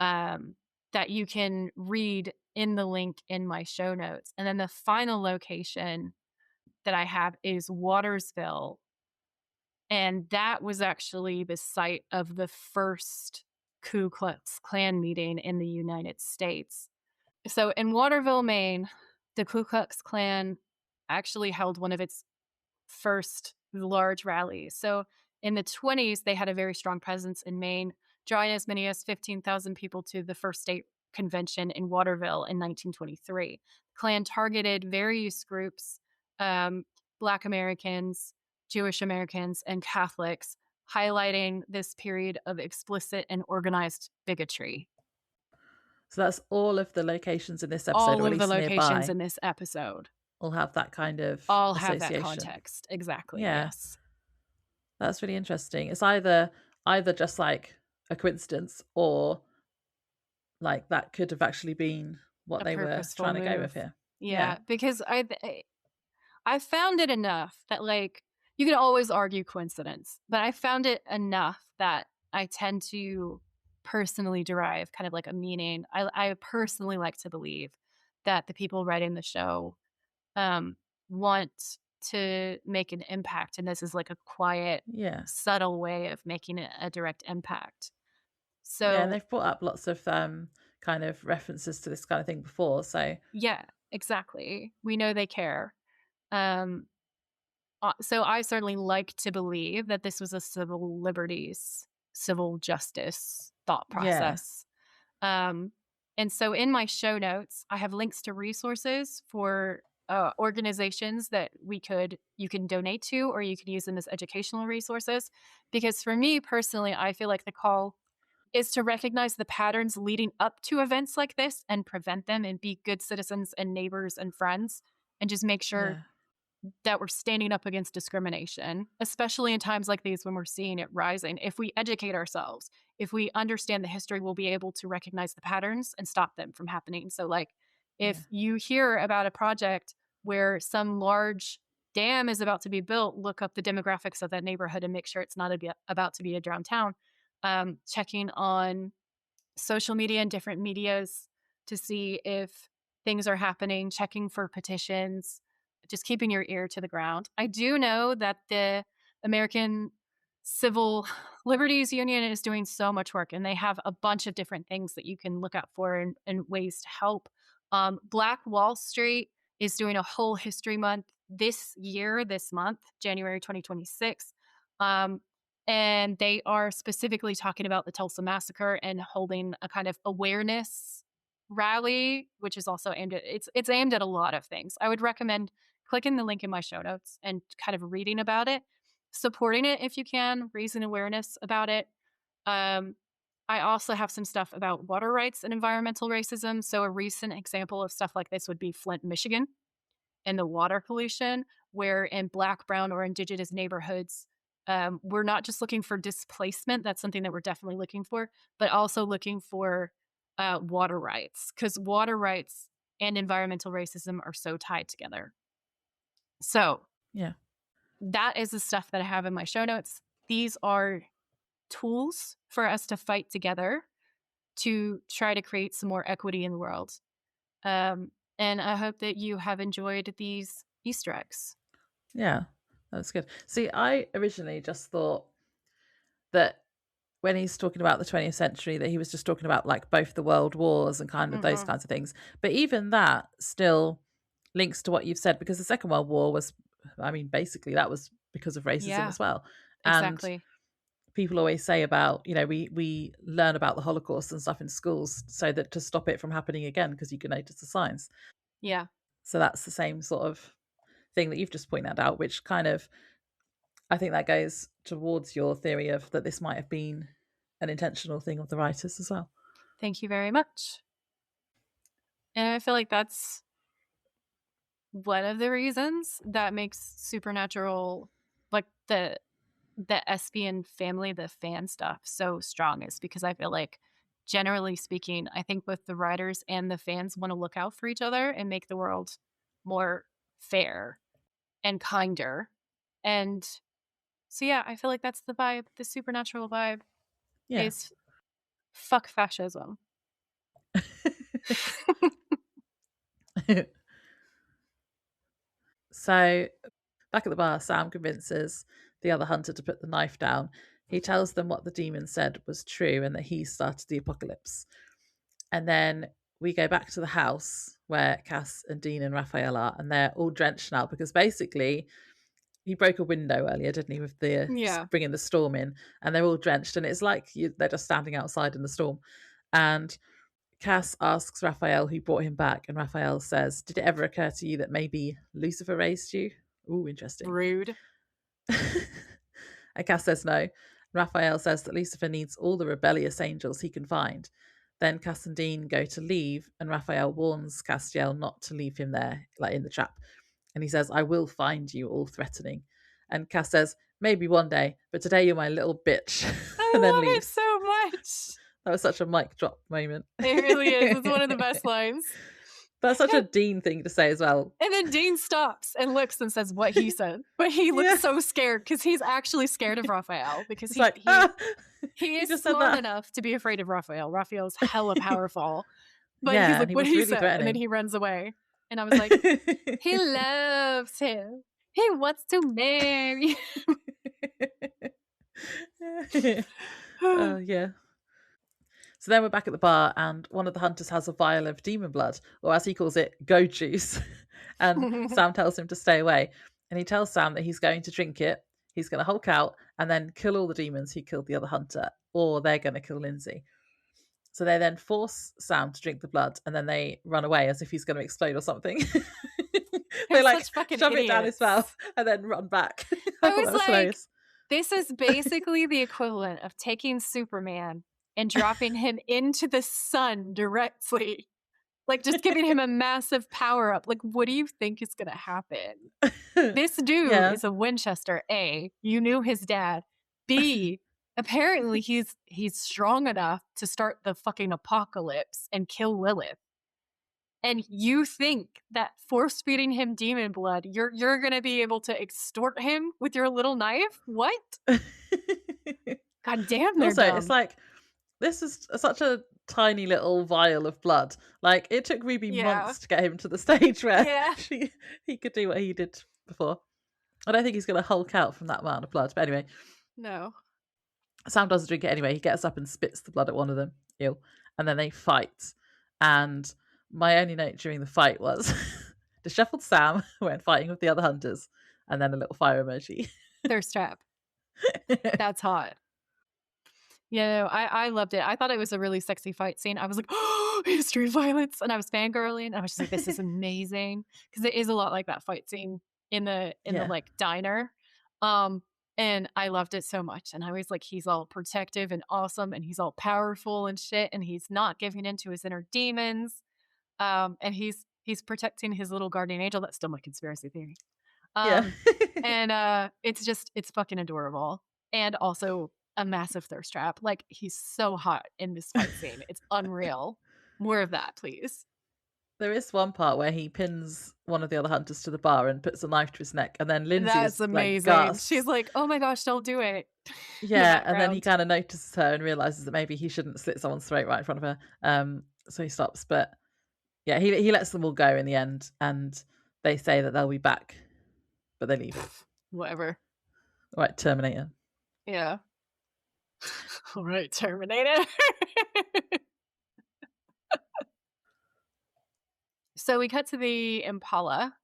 um, that you can read in the link in my show notes. And then the final location that I have is Watersville, and that was actually the site of the first Ku Klux Klan meeting in the United States. So in Waterville, Maine, the Ku Klux Klan actually held one of its first large rallies. So in the 20s, they had a very strong presence in Maine, drawing as many as 15,000 people to the first state convention in Waterville in 1923. Klan targeted various groups, um, Black Americans, Jewish Americans, and Catholics, highlighting this period of explicit and organized bigotry. So that's all of the locations in this episode, All or at of the least locations nearby, in this episode will have that kind of all have that association. context. Exactly. Yeah, Yes. that's really interesting. It's either just like a coincidence, or like that could have actually been what A they were purposeful trying to go with move. here. Yeah. Yeah, because I found it enough that, like, you can always argue coincidence, but I found it enough that I tend to personally derive kind of like a meaning. I personally like to believe that the people writing the show um, want to make an impact, and this is like a quiet, Yeah. subtle way of making it a direct impact. Yeah, and So they've brought up lots of kind of references to this kind of thing before. So yeah, exactly. We know they care. Um, so I certainly like to believe that this was a civil liberties, civil justice thought yeah. process. Um, and so in my show notes, I have links to resources for organizations that you can donate to, or you can use them as educational resources. Because for me personally, I feel like the call is to recognize the patterns leading up to events like this and prevent them, and be good citizens and neighbors and friends, and just make sure Yeah. that we're standing up against discrimination, especially in times like these when we're seeing it rising. If we educate ourselves, if we understand the history, we'll be able to recognize the patterns and stop them from happening. So, like, Yeah. if you hear about a project where some large dam is about to be built, look up the demographics of that neighborhood and make sure it's not about to be a drowned town. Checking on social media and different medias to see if things are happening, checking for petitions, just keeping your ear to the ground. I do know that the American Civil Liberties Union is doing so much work, and they have a bunch of different things that you can look out for, and ways to help. Black Wall Street is doing a whole history month this month, January 2026. Um, and they are specifically talking about the Tulsa massacre and holding a kind of awareness rally, which is also aimed at it's aimed at a lot of things. I would recommend clicking the link in my show notes and kind of reading about it, supporting it if you can, raising awareness about it. Um, I also have some stuff about water rights and environmental racism. So a recent example of stuff like this would be Flint, Michigan, and the water pollution, where in Black, Brown, or Indigenous neighborhoods, we're not just looking for displacement. That's something that we're definitely looking for, but also looking for water rights, because water rights and environmental racism are so tied together. So Yeah. that is the stuff that I have in my show notes. These are tools for us to fight together to try to create some more equity in the world. And I hope that you have enjoyed these Easter eggs. Yeah. That's good. See, I originally just thought that when he's talking about the 20th century, that he was just talking about like both the world wars and kind of those Mm-mm. kinds of things. But even that still links to what you've said, because the Second World War was, I mean, basically that was because of racism Yeah, as well. And exactly. people always say about, we learn about the Holocaust and stuff in schools so that to stop it from happening again, because you can notice the signs. Yeah. So that's the same sort of thing that you've just pointed out, which kind of, I think that goes towards your theory of that this might have been an intentional thing of the writers as well. Thank you very much. And I feel like that's one of the reasons that makes supernatural, like the SBN family, the fan stuff, so strong is because I feel like, generally speaking, I think both the writers and the fans want to look out for each other and make the world more fair and kinder. And so, yeah, I feel like that's the vibe. The supernatural vibe Yeah. is fuck fascism. So back at the bar, Sam convinces the other hunter to put the knife down. He tells them what the demon said was true and that he started the apocalypse. And then we go back to the house where Cas and Dean and Raphael are, and they're all drenched now because basically he broke a window earlier, didn't he, with the Yeah. bringing the storm in, and they're all drenched, and it's like they're just standing outside in the storm. And Cas asks Raphael who brought him back, and Raphael says, "Did it ever occur to you that maybe Lucifer raised you?" Ooh, interesting. Rude. And Cas says no. Raphael says that Lucifer needs all the rebellious angels he can find. Then Cas and Dean go to leave, and Raphael warns Castiel not to leave him there, like in the trap. And he says, "I will find you," all threatening. And Cas says, "Maybe one day, but today you're my little bitch." I And then love it leaves. so much. That was such a mic drop moment. It really is. It's one of the best lines. That's such a Dean thing to say as well. And then Dean stops and looks and says what he said. But he looks so scared because he's actually scared of Raphael because he is just said smart that. enough to be afraid of Raphael. Raphael's hella powerful. But Yeah, he's and like, he what was he really said. And then threatening. he runs away. And I was like, he loves him. He wants to marry him. Oh, yeah. So then we're back at the bar, and one of the hunters has a vial of demon blood, or as he calls it, go juice. And Sam tells him to stay away. And he tells Sam that he's going to drink it, he's going to Hulk out, and then kill all the demons who killed the other hunter, or they're going to kill Lindsey. So they then force Sam to drink the blood, and then they run away as if he's going to explode or something. They like shove it down his mouth and then run back. I was like, hilarious. This is basically the equivalent of taking Superman and dropping him into the sun directly. Like, just giving him a massive power up. Like, what do you think is going to happen? This dude is a Winchester. A, you knew his dad. B, apparently he's strong enough to start the fucking apocalypse and kill Lilith. And you think that force feeding him demon blood, you're going to be able to extort him with your little knife? What? God damn, they're also, dumb. It's like, this is such a tiny little vial of blood. Like, it took Ruby months to get him to the stage where he could do what he did before. I don't think he's going to Hulk out from that amount of blood. But anyway. No. Sam doesn't drink it anyway. He gets up and spits the blood at one of them. Ew. And then they fight. And my only note during the fight was disheveled Sam when fighting with the other hunters. And then a little fire emoji. Thirst trap. That's hot. Yeah, I loved it. I thought it was a really sexy fight scene. I was like, oh, history of violence. And I was fangirling. And I was just like, this is amazing. Because it is a lot like that fight scene in the like diner. And I loved it so much. And I was like, he's all protective and awesome. And he's all powerful and shit. And he's not giving in to his inner demons. And he's protecting his little guardian angel. That's still my conspiracy theory. And it's fucking adorable. And also a massive thirst trap. Like, he's so hot in this fight scene. It's unreal. More of that, please. There is one part where he pins one of the other hunters to the bar and puts a knife to his neck, and then Lindsey That's is amazing. Like, she's like, "Oh my gosh, don't do it." Yeah, and then he kind of notices her and realizes that maybe he shouldn't slit someone's throat right in front of her. So he stops. But yeah, he lets them all go in the end, and they say that they'll be back, but they leave. Whatever. All right, Terminator. Yeah. All right, Terminator. So we cut to the Impala,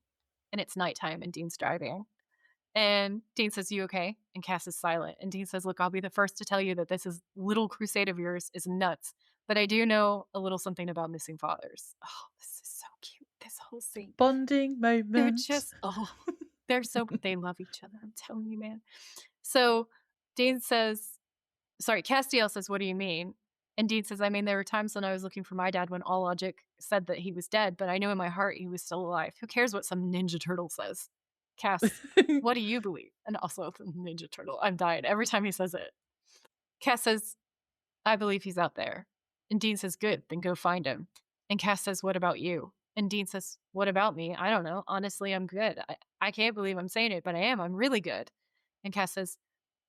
and it's nighttime, and Dean's driving. And Dean says, "You okay?" And Cas is silent. And Dean says, "Look, I'll be the first to tell you that this little crusade of yours is nuts. But I do know a little something about missing fathers." Oh, this is so cute. This whole scene. Bonding moment. They're just, they love each other. I'm telling you, man. So Dean says, Castiel says, "What do you mean?" And Dean says, "I mean, there were times when I was looking for my dad when all logic said that he was dead, but I knew in my heart he was still alive. Who cares what some Ninja Turtle says?" Cas, what do you believe? And also the Ninja Turtle. I'm dying every time he says it. Cas says, I believe he's out there. And Dean says, good, then go find him. And Cas says, what about you? And Dean says, what about me? I don't know. Honestly, I'm good. I can't believe I'm saying it, but I am. I'm really good. And Cas says,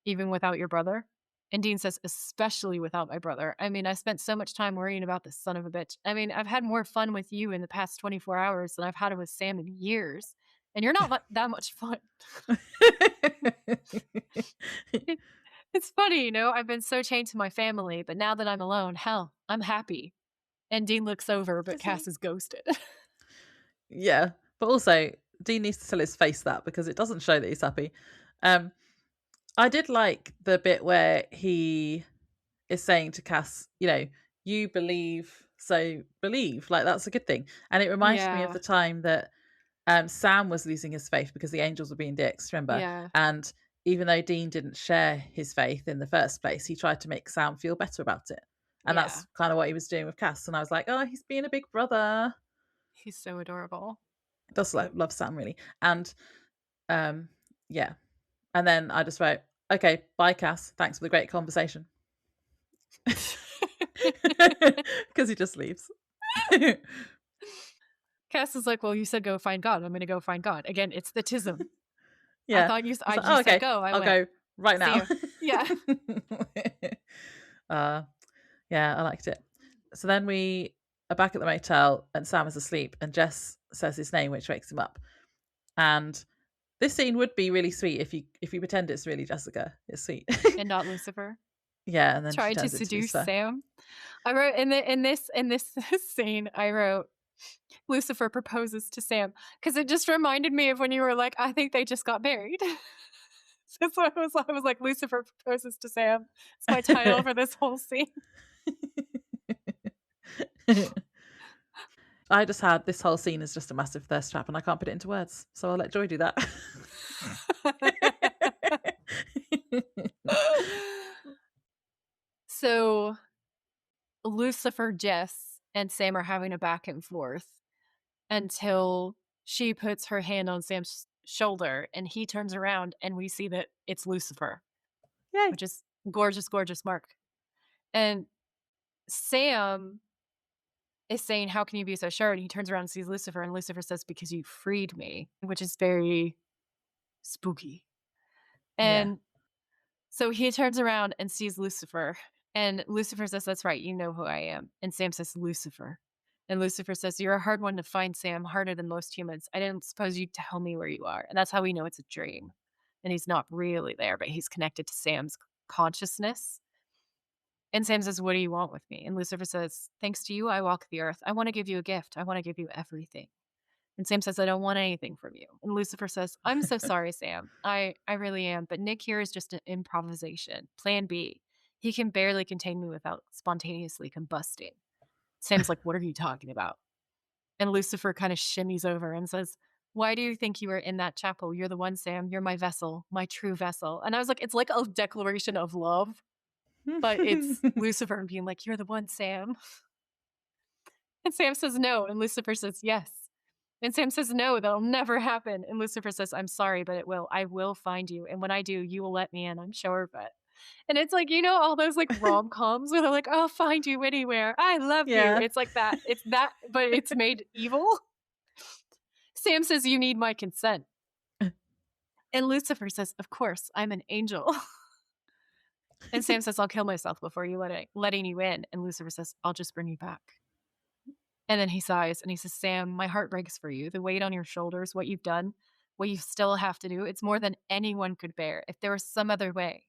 even without your brother? And Dean says, especially without my brother. I mean, I spent so much time worrying about this son of a bitch. I mean, I've had more fun with you in the past 24 hours than I've had it with Sam in years. And you're not that much fun. It's funny, you know, I've been so chained to my family, but now that I'm alone, hell, I'm happy. And Dean looks over, but Cas is ghosted. Yeah, but also Dean needs to tell his face that, because it doesn't show that he's happy. I did like the bit where he is saying to Cas, you know, you believe, so believe. Like, that's a good thing. And it reminds me of the time that Sam was losing his faith because the angels were being dicks, remember? Yeah. And even though Dean didn't share his faith in the first place, he tried to make Sam feel better about it. And that's kind of what he was doing with Cas. And I was like, oh, he's being a big brother. He's so adorable. Does love Sam, really. And yeah. And then I just wrote, okay, bye, Cas. Thanks for the great conversation. Because he just leaves. Cas is like, well, you said go find God. I'm going to go find God. Again, it's the tism. Yeah. I thought you like, oh, okay. said go. I'll go right now. Yeah. Yeah, I liked it. So then we are back at the motel and Sam is asleep and Jess says his name, which wakes him up. And this scene would be really sweet if you pretend it's really Jessica. It's sweet. And not Lucifer. Yeah, and then trying to seduce Sam. I wrote in this scene, I wrote Lucifer proposes to Sam, because it just reminded me of when you were like, I think they just got married. That's what I was like, Lucifer proposes to Sam. It's my title for this whole scene. I just had this whole scene is just a massive thirst trap and I can't put it into words. So I'll let Joy do that. So Lucifer, Jess, and Sam are having a back and forth until she puts her hand on Sam's shoulder and he turns around and we see that it's Lucifer. Yay. Which is gorgeous, gorgeous mark. And Sam is saying, how can you be so sure? And he turns around and sees Lucifer, and Lucifer says, because you freed me, which is very spooky. And so he turns around and sees Lucifer, and Lucifer says, that's right, you know who I am. And Sam says, Lucifer. And Lucifer says, you're a hard one to find, Sam, harder than most humans. I didn't suppose you'd tell me where you are. And that's how we know it's a dream. And he's not really there, but he's connected to Sam's consciousness. And Sam says, what do you want with me? And Lucifer says, thanks to you, I walk the earth. I want to give you a gift. I want to give you everything. And Sam says, I don't want anything from you. And Lucifer says, I'm so sorry, Sam. I really am. But Nick here is just an improvisation. Plan B. He can barely contain me without spontaneously combusting. Sam's like, what are you talking about? And Lucifer kind of shimmies over and says, why do you think you were in that chapel? You're the one, Sam. You're my vessel, my true vessel. And I was like, it's like a declaration of love. But it's Lucifer being like, you're the one, Sam. And Sam says no. And Lucifer says yes. And Sam says no, that'll never happen. And Lucifer says, I'm sorry, but it will. I will find you. And when I do, you will let me in, I'm sure. But and it's like, you know, all those like rom-coms where they're like, I'll find you anywhere. I love you. It's like that. It's that, but it's made evil. Sam says, you need my consent. And Lucifer says, of course, I'm an angel. And Sam says, I'll kill myself before you letting you in. And Lucifer says, I'll just bring you back. And then he sighs and he says, Sam, my heart breaks for you. The weight on your shoulders, what you've done, what you still have to do, it's more than anyone could bear. If there was some other way,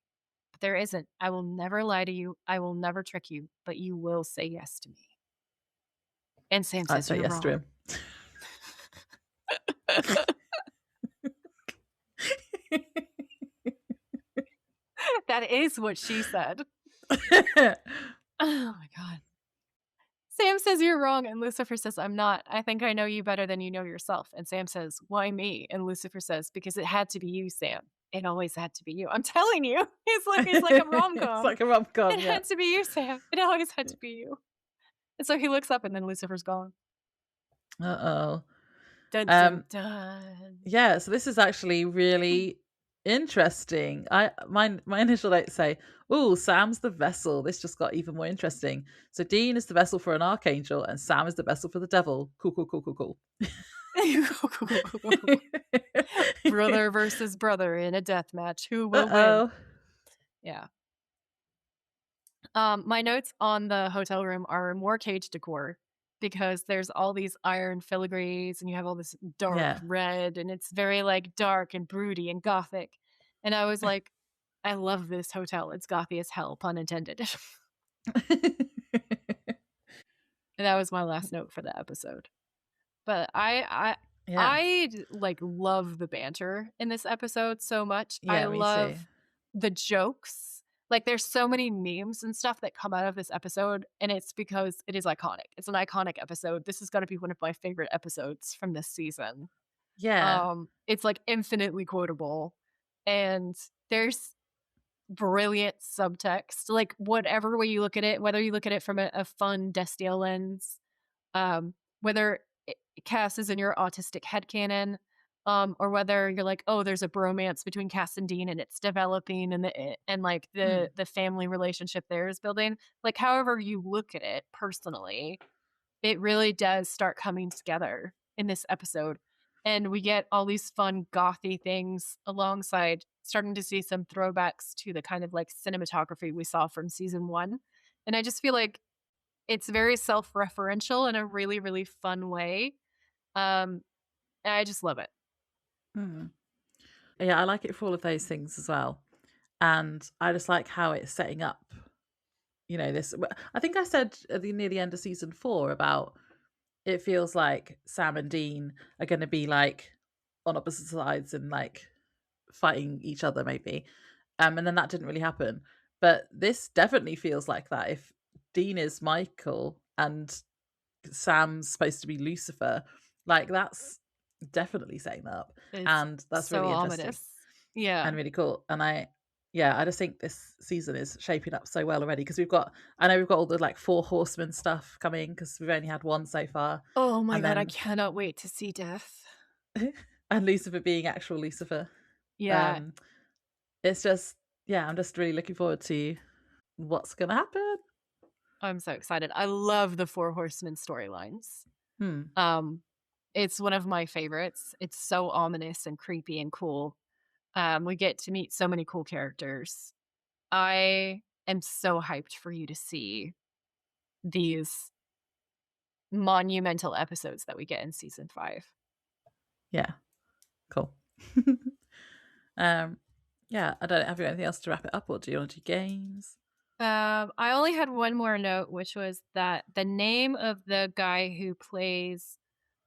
but there isn't. I will never lie to you. I will never trick you, but you will say yes to me. And Sam says, I'd say yes to him. That is what she said. Oh my God. Sam says you're wrong, and Lucifer says, I'm not. I think I know you better than you know yourself. And Sam says, why me? And Lucifer says, because it had to be you, Sam. It always had to be you. I'm telling you. It's like a rom-com. It's like a rom-com. It had to be you, Sam. It always had to be you. And so he looks up and then Lucifer's gone. Uh-oh. Dun, dun, dun. Yeah, so this is actually really interesting. My initial notes say, "Oh, Sam's the vessel." This just got even more interesting. So Dean is the vessel for an archangel, and Sam is the vessel for the devil. Cool, cool, cool, cool, cool. Brother versus brother in a death match. Who will win? Uh-oh. Yeah. My notes on the hotel room are more cage decor because there's all these iron filigrees and you have all this dark Yeah. red and it's very like dark and broody and gothic. And I was like, I love this hotel. It's gothy as hell, pun intended. And that was my last note for the episode. But Yeah. I like love the banter in this episode so much. I Yeah, me too. love the jokes. Like there's so many memes and stuff that come out of this episode, and it's because it is iconic. It's an iconic episode. This is gonna be one of my favorite episodes from this season. Yeah. It's like infinitely quotable, and there's brilliant subtext. Like whatever way you look at it, whether you look at it from a fun Destiel lens, whether Cass is in your autistic headcanon, or whether you're like, oh, there's a bromance between Cass and Dean and it's developing and like the family relationship there is building. Like however you look at it personally, it really does start coming together in this episode. And we get all these fun gothy things alongside starting to see some throwbacks to the kind of like cinematography we saw from season 1. And I just feel like it's very self-referential in a really, really fun way. And I just love it. Mm. Yeah, I like it for all of those things as well. And I just like how it's setting up, this. I think I said near the end of season 4 about it feels like Sam and Dean are going to be like on opposite sides and like fighting each other maybe. And then that didn't really happen. But this definitely feels like that. If Dean is Michael and Sam's supposed to be Lucifer, like that's definitely setting that up. It's And that's so really interesting ominous. Yeah. and really cool. And I just think this season is shaping up so well already because I know we've got all the like 4 horsemen stuff coming because we've only had one so far. Oh my And god, I then cannot wait to see Death. and Lucifer being actual Lucifer. Yeah. It's just I'm just really looking forward to what's gonna happen. I'm so excited. I love the 4 Horsemen storylines. It's one of my favorites. It's so ominous and creepy and cool. We get to meet so many cool characters. I am so hyped for you to see these monumental episodes that we get in season 5. Yeah. Cool. Yeah, I don't have you anything else to wrap it up, or do you want to do games? I only had one more note, which was that the name of the guy who plays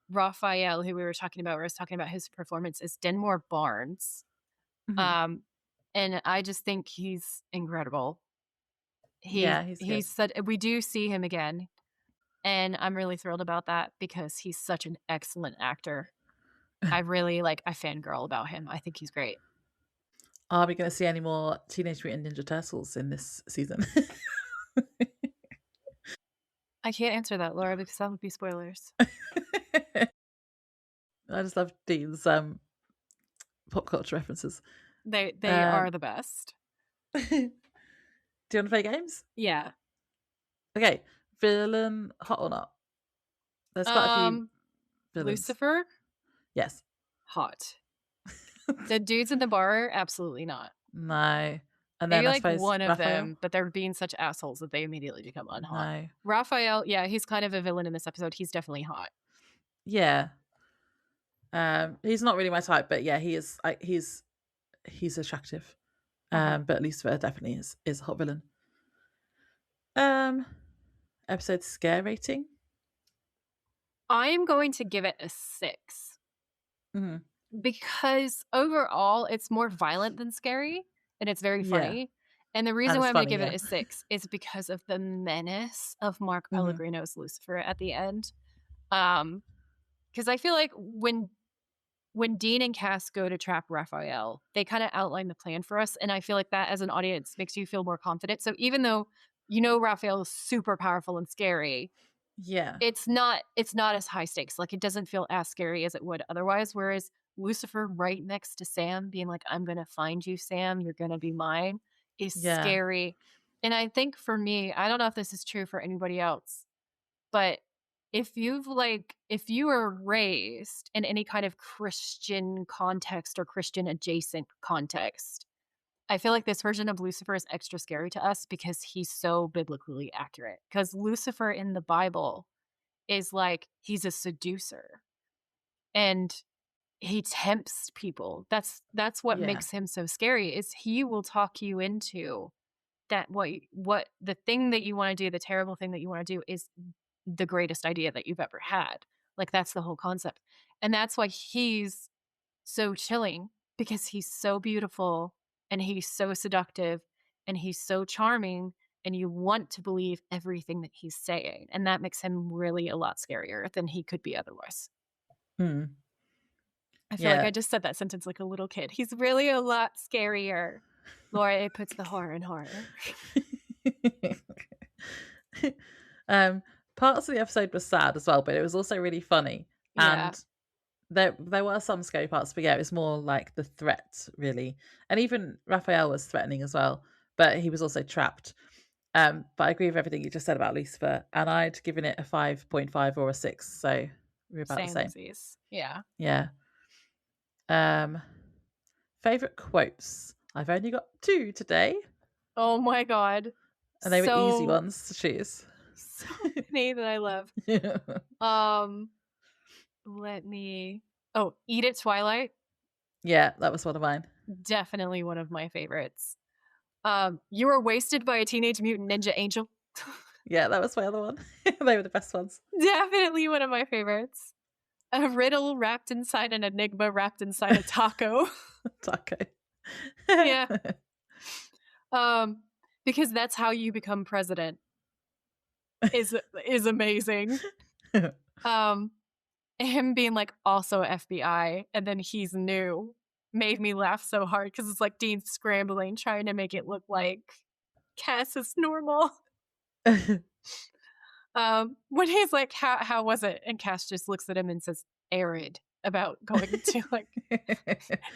Raphael, who we were talking about, where I was talking about his performance, is Denmore Barnes. Mm-hmm. And I just think he's incredible. He's said we do see him again, and I'm really thrilled about that because he's such an excellent actor. I really I fangirl about him. I think he's great. Are we going to see any more Teenage Mutant Ninja Turtles in this season? I can't answer that, Laura, because that would be spoilers. I just love Dean's pop culture references. They are the best. Do you want to play games? Yeah. Okay. Villain, hot or not? There's quite a few villains. Lucifer? Yes. Hot. The dudes in the bar? Absolutely not. No. And Maybe then I suppose one of Raphael? them, but they're being such assholes that they immediately become unhot. No. Raphael, yeah, he's kind of a villain in this episode. He's definitely hot. Yeah. He's not really my type, but yeah, he is. He's attractive. But Lucifer definitely is a hot villain. Episode scare rating. I'm going to give it a 6. Mm-hmm. Because overall, it's more violent than scary, and it's very funny. Yeah. And the reason why I'm going to give it a 6 is because of the menace of Mark Pellegrino's Lucifer at the end. Because I feel like when Dean and Cas go to trap Raphael, they kind of outline the plan for us, and I feel like that as an audience makes you feel more confident. So even though Raphael is super powerful and scary, Yeah. it's not as high stakes. Like, it doesn't feel as scary as it would otherwise. Whereas Lucifer right next to Sam being like, I'm gonna find you, Sam, you're gonna be mine, is Yeah. scary. And I think for me, I don't know if this is true for anybody else, but if you were raised in any kind of Christian context or Christian adjacent context, I feel like this version of Lucifer is extra scary to us because he's so biblically accurate. Because Lucifer in the Bible is like, he's a seducer and he tempts people. That's what Yeah. makes him so scary, is he will talk you into that what the thing that you want to do, the terrible thing that you want to do, is the greatest idea that you've ever had. Like, that's the whole concept. And that's why he's so chilling, because he's so beautiful and he's so seductive and he's so charming, and you want to believe everything that he's saying. And that makes him really a lot scarier than he could be otherwise. Mm. I feel like Yeah. I just said that sentence like a little kid. He's really a lot scarier. Laura, it puts the horror in horror. Parts of the episode were sad as well, but it was also really funny. Yeah, And there were some scary parts, but yeah, it was more like the threat, really. And even Raphael was threatening as well, but he was also trapped. But I agree with everything you just said about Lucifer, and I'd given it a 5.5 or a 6, so we're about the same same. disease. Yeah. Yeah. Favorite quotes. I've only got 2 today, Oh my God. and they were easy So ones to choose. many that I love. Let me. Oh, Eat It, Twilight. Yeah, that was one of mine. Definitely one of my favorites. You were wasted by a Teenage Mutant Ninja Angel. Yeah, that was my other one. They were the best ones. Definitely one of my favorites. A riddle wrapped inside an enigma wrapped inside a taco. Taco. Yeah. Because that's how you become president. Is amazing. Him being like also FBI and then he's new made me laugh so hard because it's like Dean scrambling trying to make it look like Cas is normal. When he's like, how was it? And Cas just looks at him and says, arid, about going to like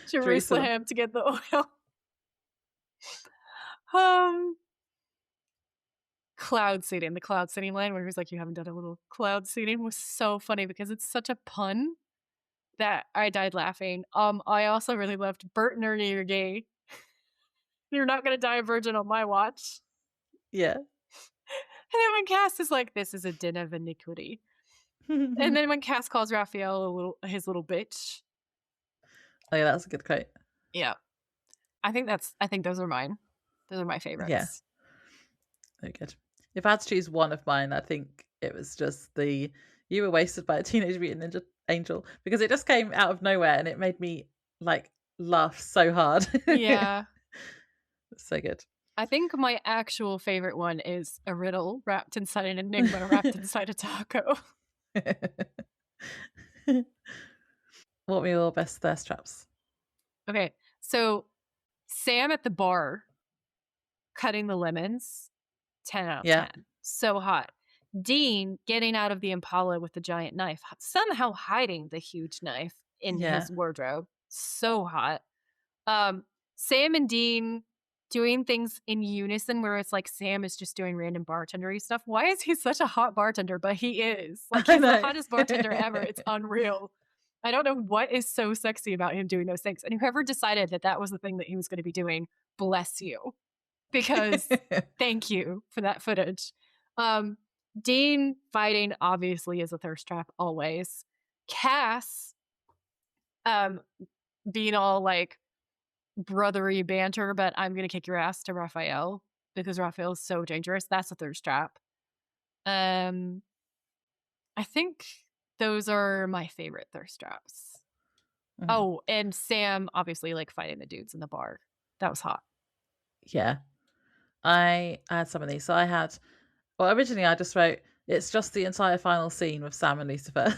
Jerusalem to get the oil. Cloud seeding, the cloud seeding line where he's like, you haven't done a little cloud seeding, was so funny because it's such a pun that I died laughing. I also really loved Bert and Ernie, you're gay. You're not gonna die a virgin on my watch. Yeah. And then when Cas is like, this is a den of iniquity. And then when Cas calls Raphael his little bitch. Oh yeah, that's a good quote. Yeah. I think those are mine. Those are my favorites. Yeah. Very good. If I had to choose one of mine, I think it was just you were wasted by a Teenage Mutant Ninja Angel, because it just came out of nowhere and it made me like laugh so hard. Yeah. It's so good. I think my actual favorite one is a riddle wrapped inside an enigma wrapped inside a taco. What were your best thirst traps? Okay, so Sam at the bar cutting the lemons, 10 out of 10. So hot. Dean getting out of the Impala with the giant knife, somehow hiding the huge knife in his wardrobe. So hot. Sam and Dean doing things in unison where it's like Sam is just doing random bartendery stuff. Why is he such a hot bartender? But he is. Like, he's the hottest bartender ever. It's unreal. I don't know what is so sexy about him doing those things. And whoever decided that was the thing that he was going to be doing, bless you. Because thank you for that footage. Dean fighting obviously is a thirst trap always. Cas being all like brotherly banter, but I'm gonna kick your ass to Raphael because Raphael is so dangerous. That's a thirst trap. I think those are my favorite thirst traps. Mm-hmm. Oh, and Sam obviously like fighting the dudes in the bar. That was hot. Yeah. I had some of these. So originally I just wrote, it's just the entire final scene with Sam and Lucifer.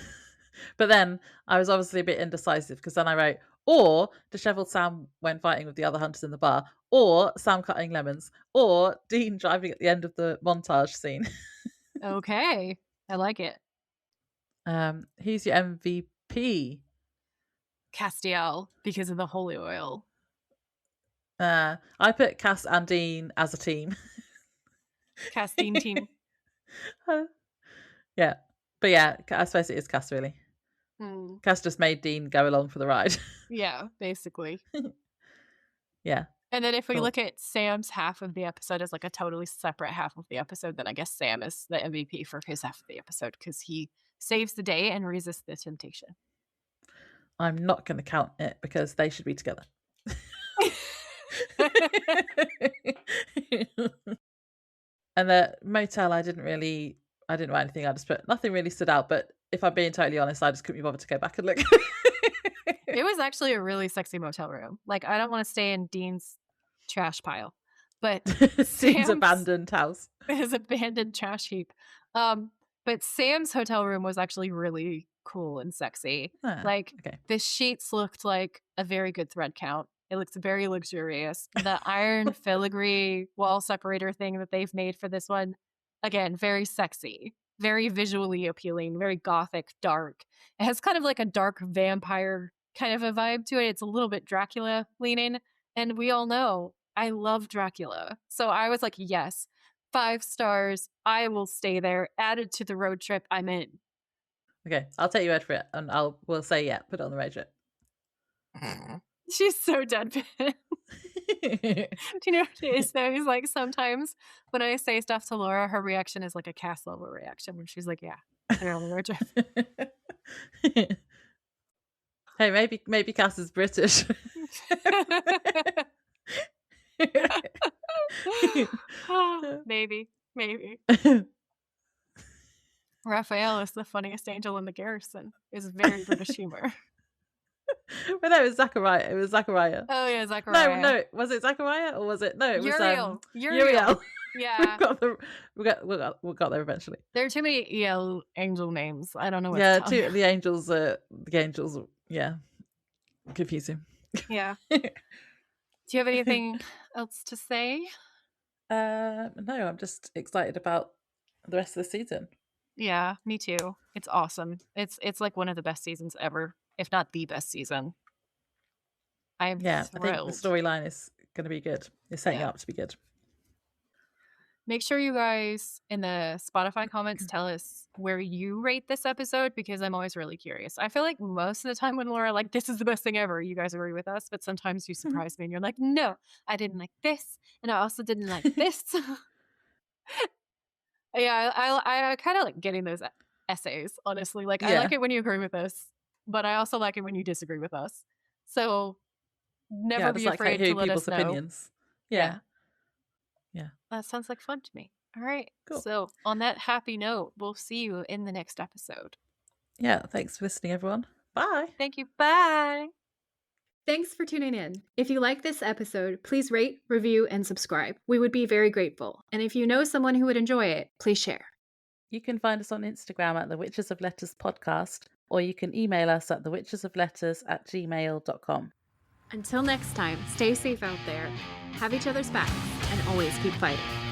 But then I was obviously a bit indecisive because then I wrote, or disheveled Sam when fighting with the other hunters in the bar, or Sam cutting lemons, or Dean driving at the end of the montage scene. Okay. I like it. Who's your MVP? Castiel, because of the holy oil. I put Cas and Dean as a team. Castine team. Yeah. But yeah, I suppose it is Cas, really. Cas just made Dean go along for the ride. Yeah, basically. Yeah. And then if we Cool. look at Sam's half of the episode as like a totally separate half of the episode, then I guess Sam is the MVP for his half of the episode because he saves the day and resists the temptation. I'm not going to count it because they should be together. And the motel, I didn't write anything. I just put nothing really stood out. But if I'm being totally honest, I just couldn't be bothered to go back and look. It was actually a really sexy motel room. Like, I don't want to stay in Dean's trash pile, but Dean's abandoned house. His abandoned trash heap. But Sam's hotel room was actually really cool and sexy. The sheets looked like a very good thread count. It looks very luxurious. The iron filigree wall separator thing that they've made for this one, again, very sexy, very visually appealing, very gothic, dark. It has kind of like a dark vampire kind of a vibe to it. It's a little bit Dracula leaning. And we all know I love Dracula. So I was like, yes, 5 stars. I will stay there. Added to the road trip. I'm in. Okay, I'll take your word for it. And we'll say, yeah, put it on the road trip. She's so deadpan. Do you know what it is though? He's like, sometimes when I say stuff to Laura, her reaction is like a Cas level reaction when she's like, yeah, put it on the road trip. Hey, maybe Cas is British. Maybe. Raphael is the funniest angel in the garrison. Is very British humor. But no, it was Zachariah. Oh yeah, Zachariah. No, was it Zachariah or was it? No, it was Uriel. Yeah, we got there eventually. There are too many EL angel names. I don't know what. Yeah, the angels. Yeah, confusing. Yeah. Do you have anything else to say? No, I'm just excited about the rest of the season. Yeah, me too. It's awesome. It's like one of the best seasons ever, if not the best season. I'm thrilled. I think the storyline is going to be good. It's setting up to be good. Make sure you guys in the Spotify comments tell us where you rate this episode because I'm always really curious. I feel like most of the time when Laura like, this is the best thing ever, you guys agree with us, but sometimes you surprise me and you're like, no, I didn't like this, and I also didn't like this. Yeah, I kind of like getting those essays, honestly. Like, I like it when you agree with us, but I also like it when you disagree with us. So never be afraid to let us know. Opinions. Yeah. That sounds like fun to me. All right. Cool. So on that happy note, we'll see you in the next episode. Yeah. Thanks for listening, everyone. Bye. Thank you. Bye. Thanks for tuning in. If you like this episode, please rate, review, and subscribe. We would be very grateful. And if you know someone who would enjoy it, please share. You can find us on Instagram at The Witches of Letters Podcast, or you can email us at thewitchesofletters@gmail.com. Until next time, stay safe out there, have each other's backs, and always keep fighting.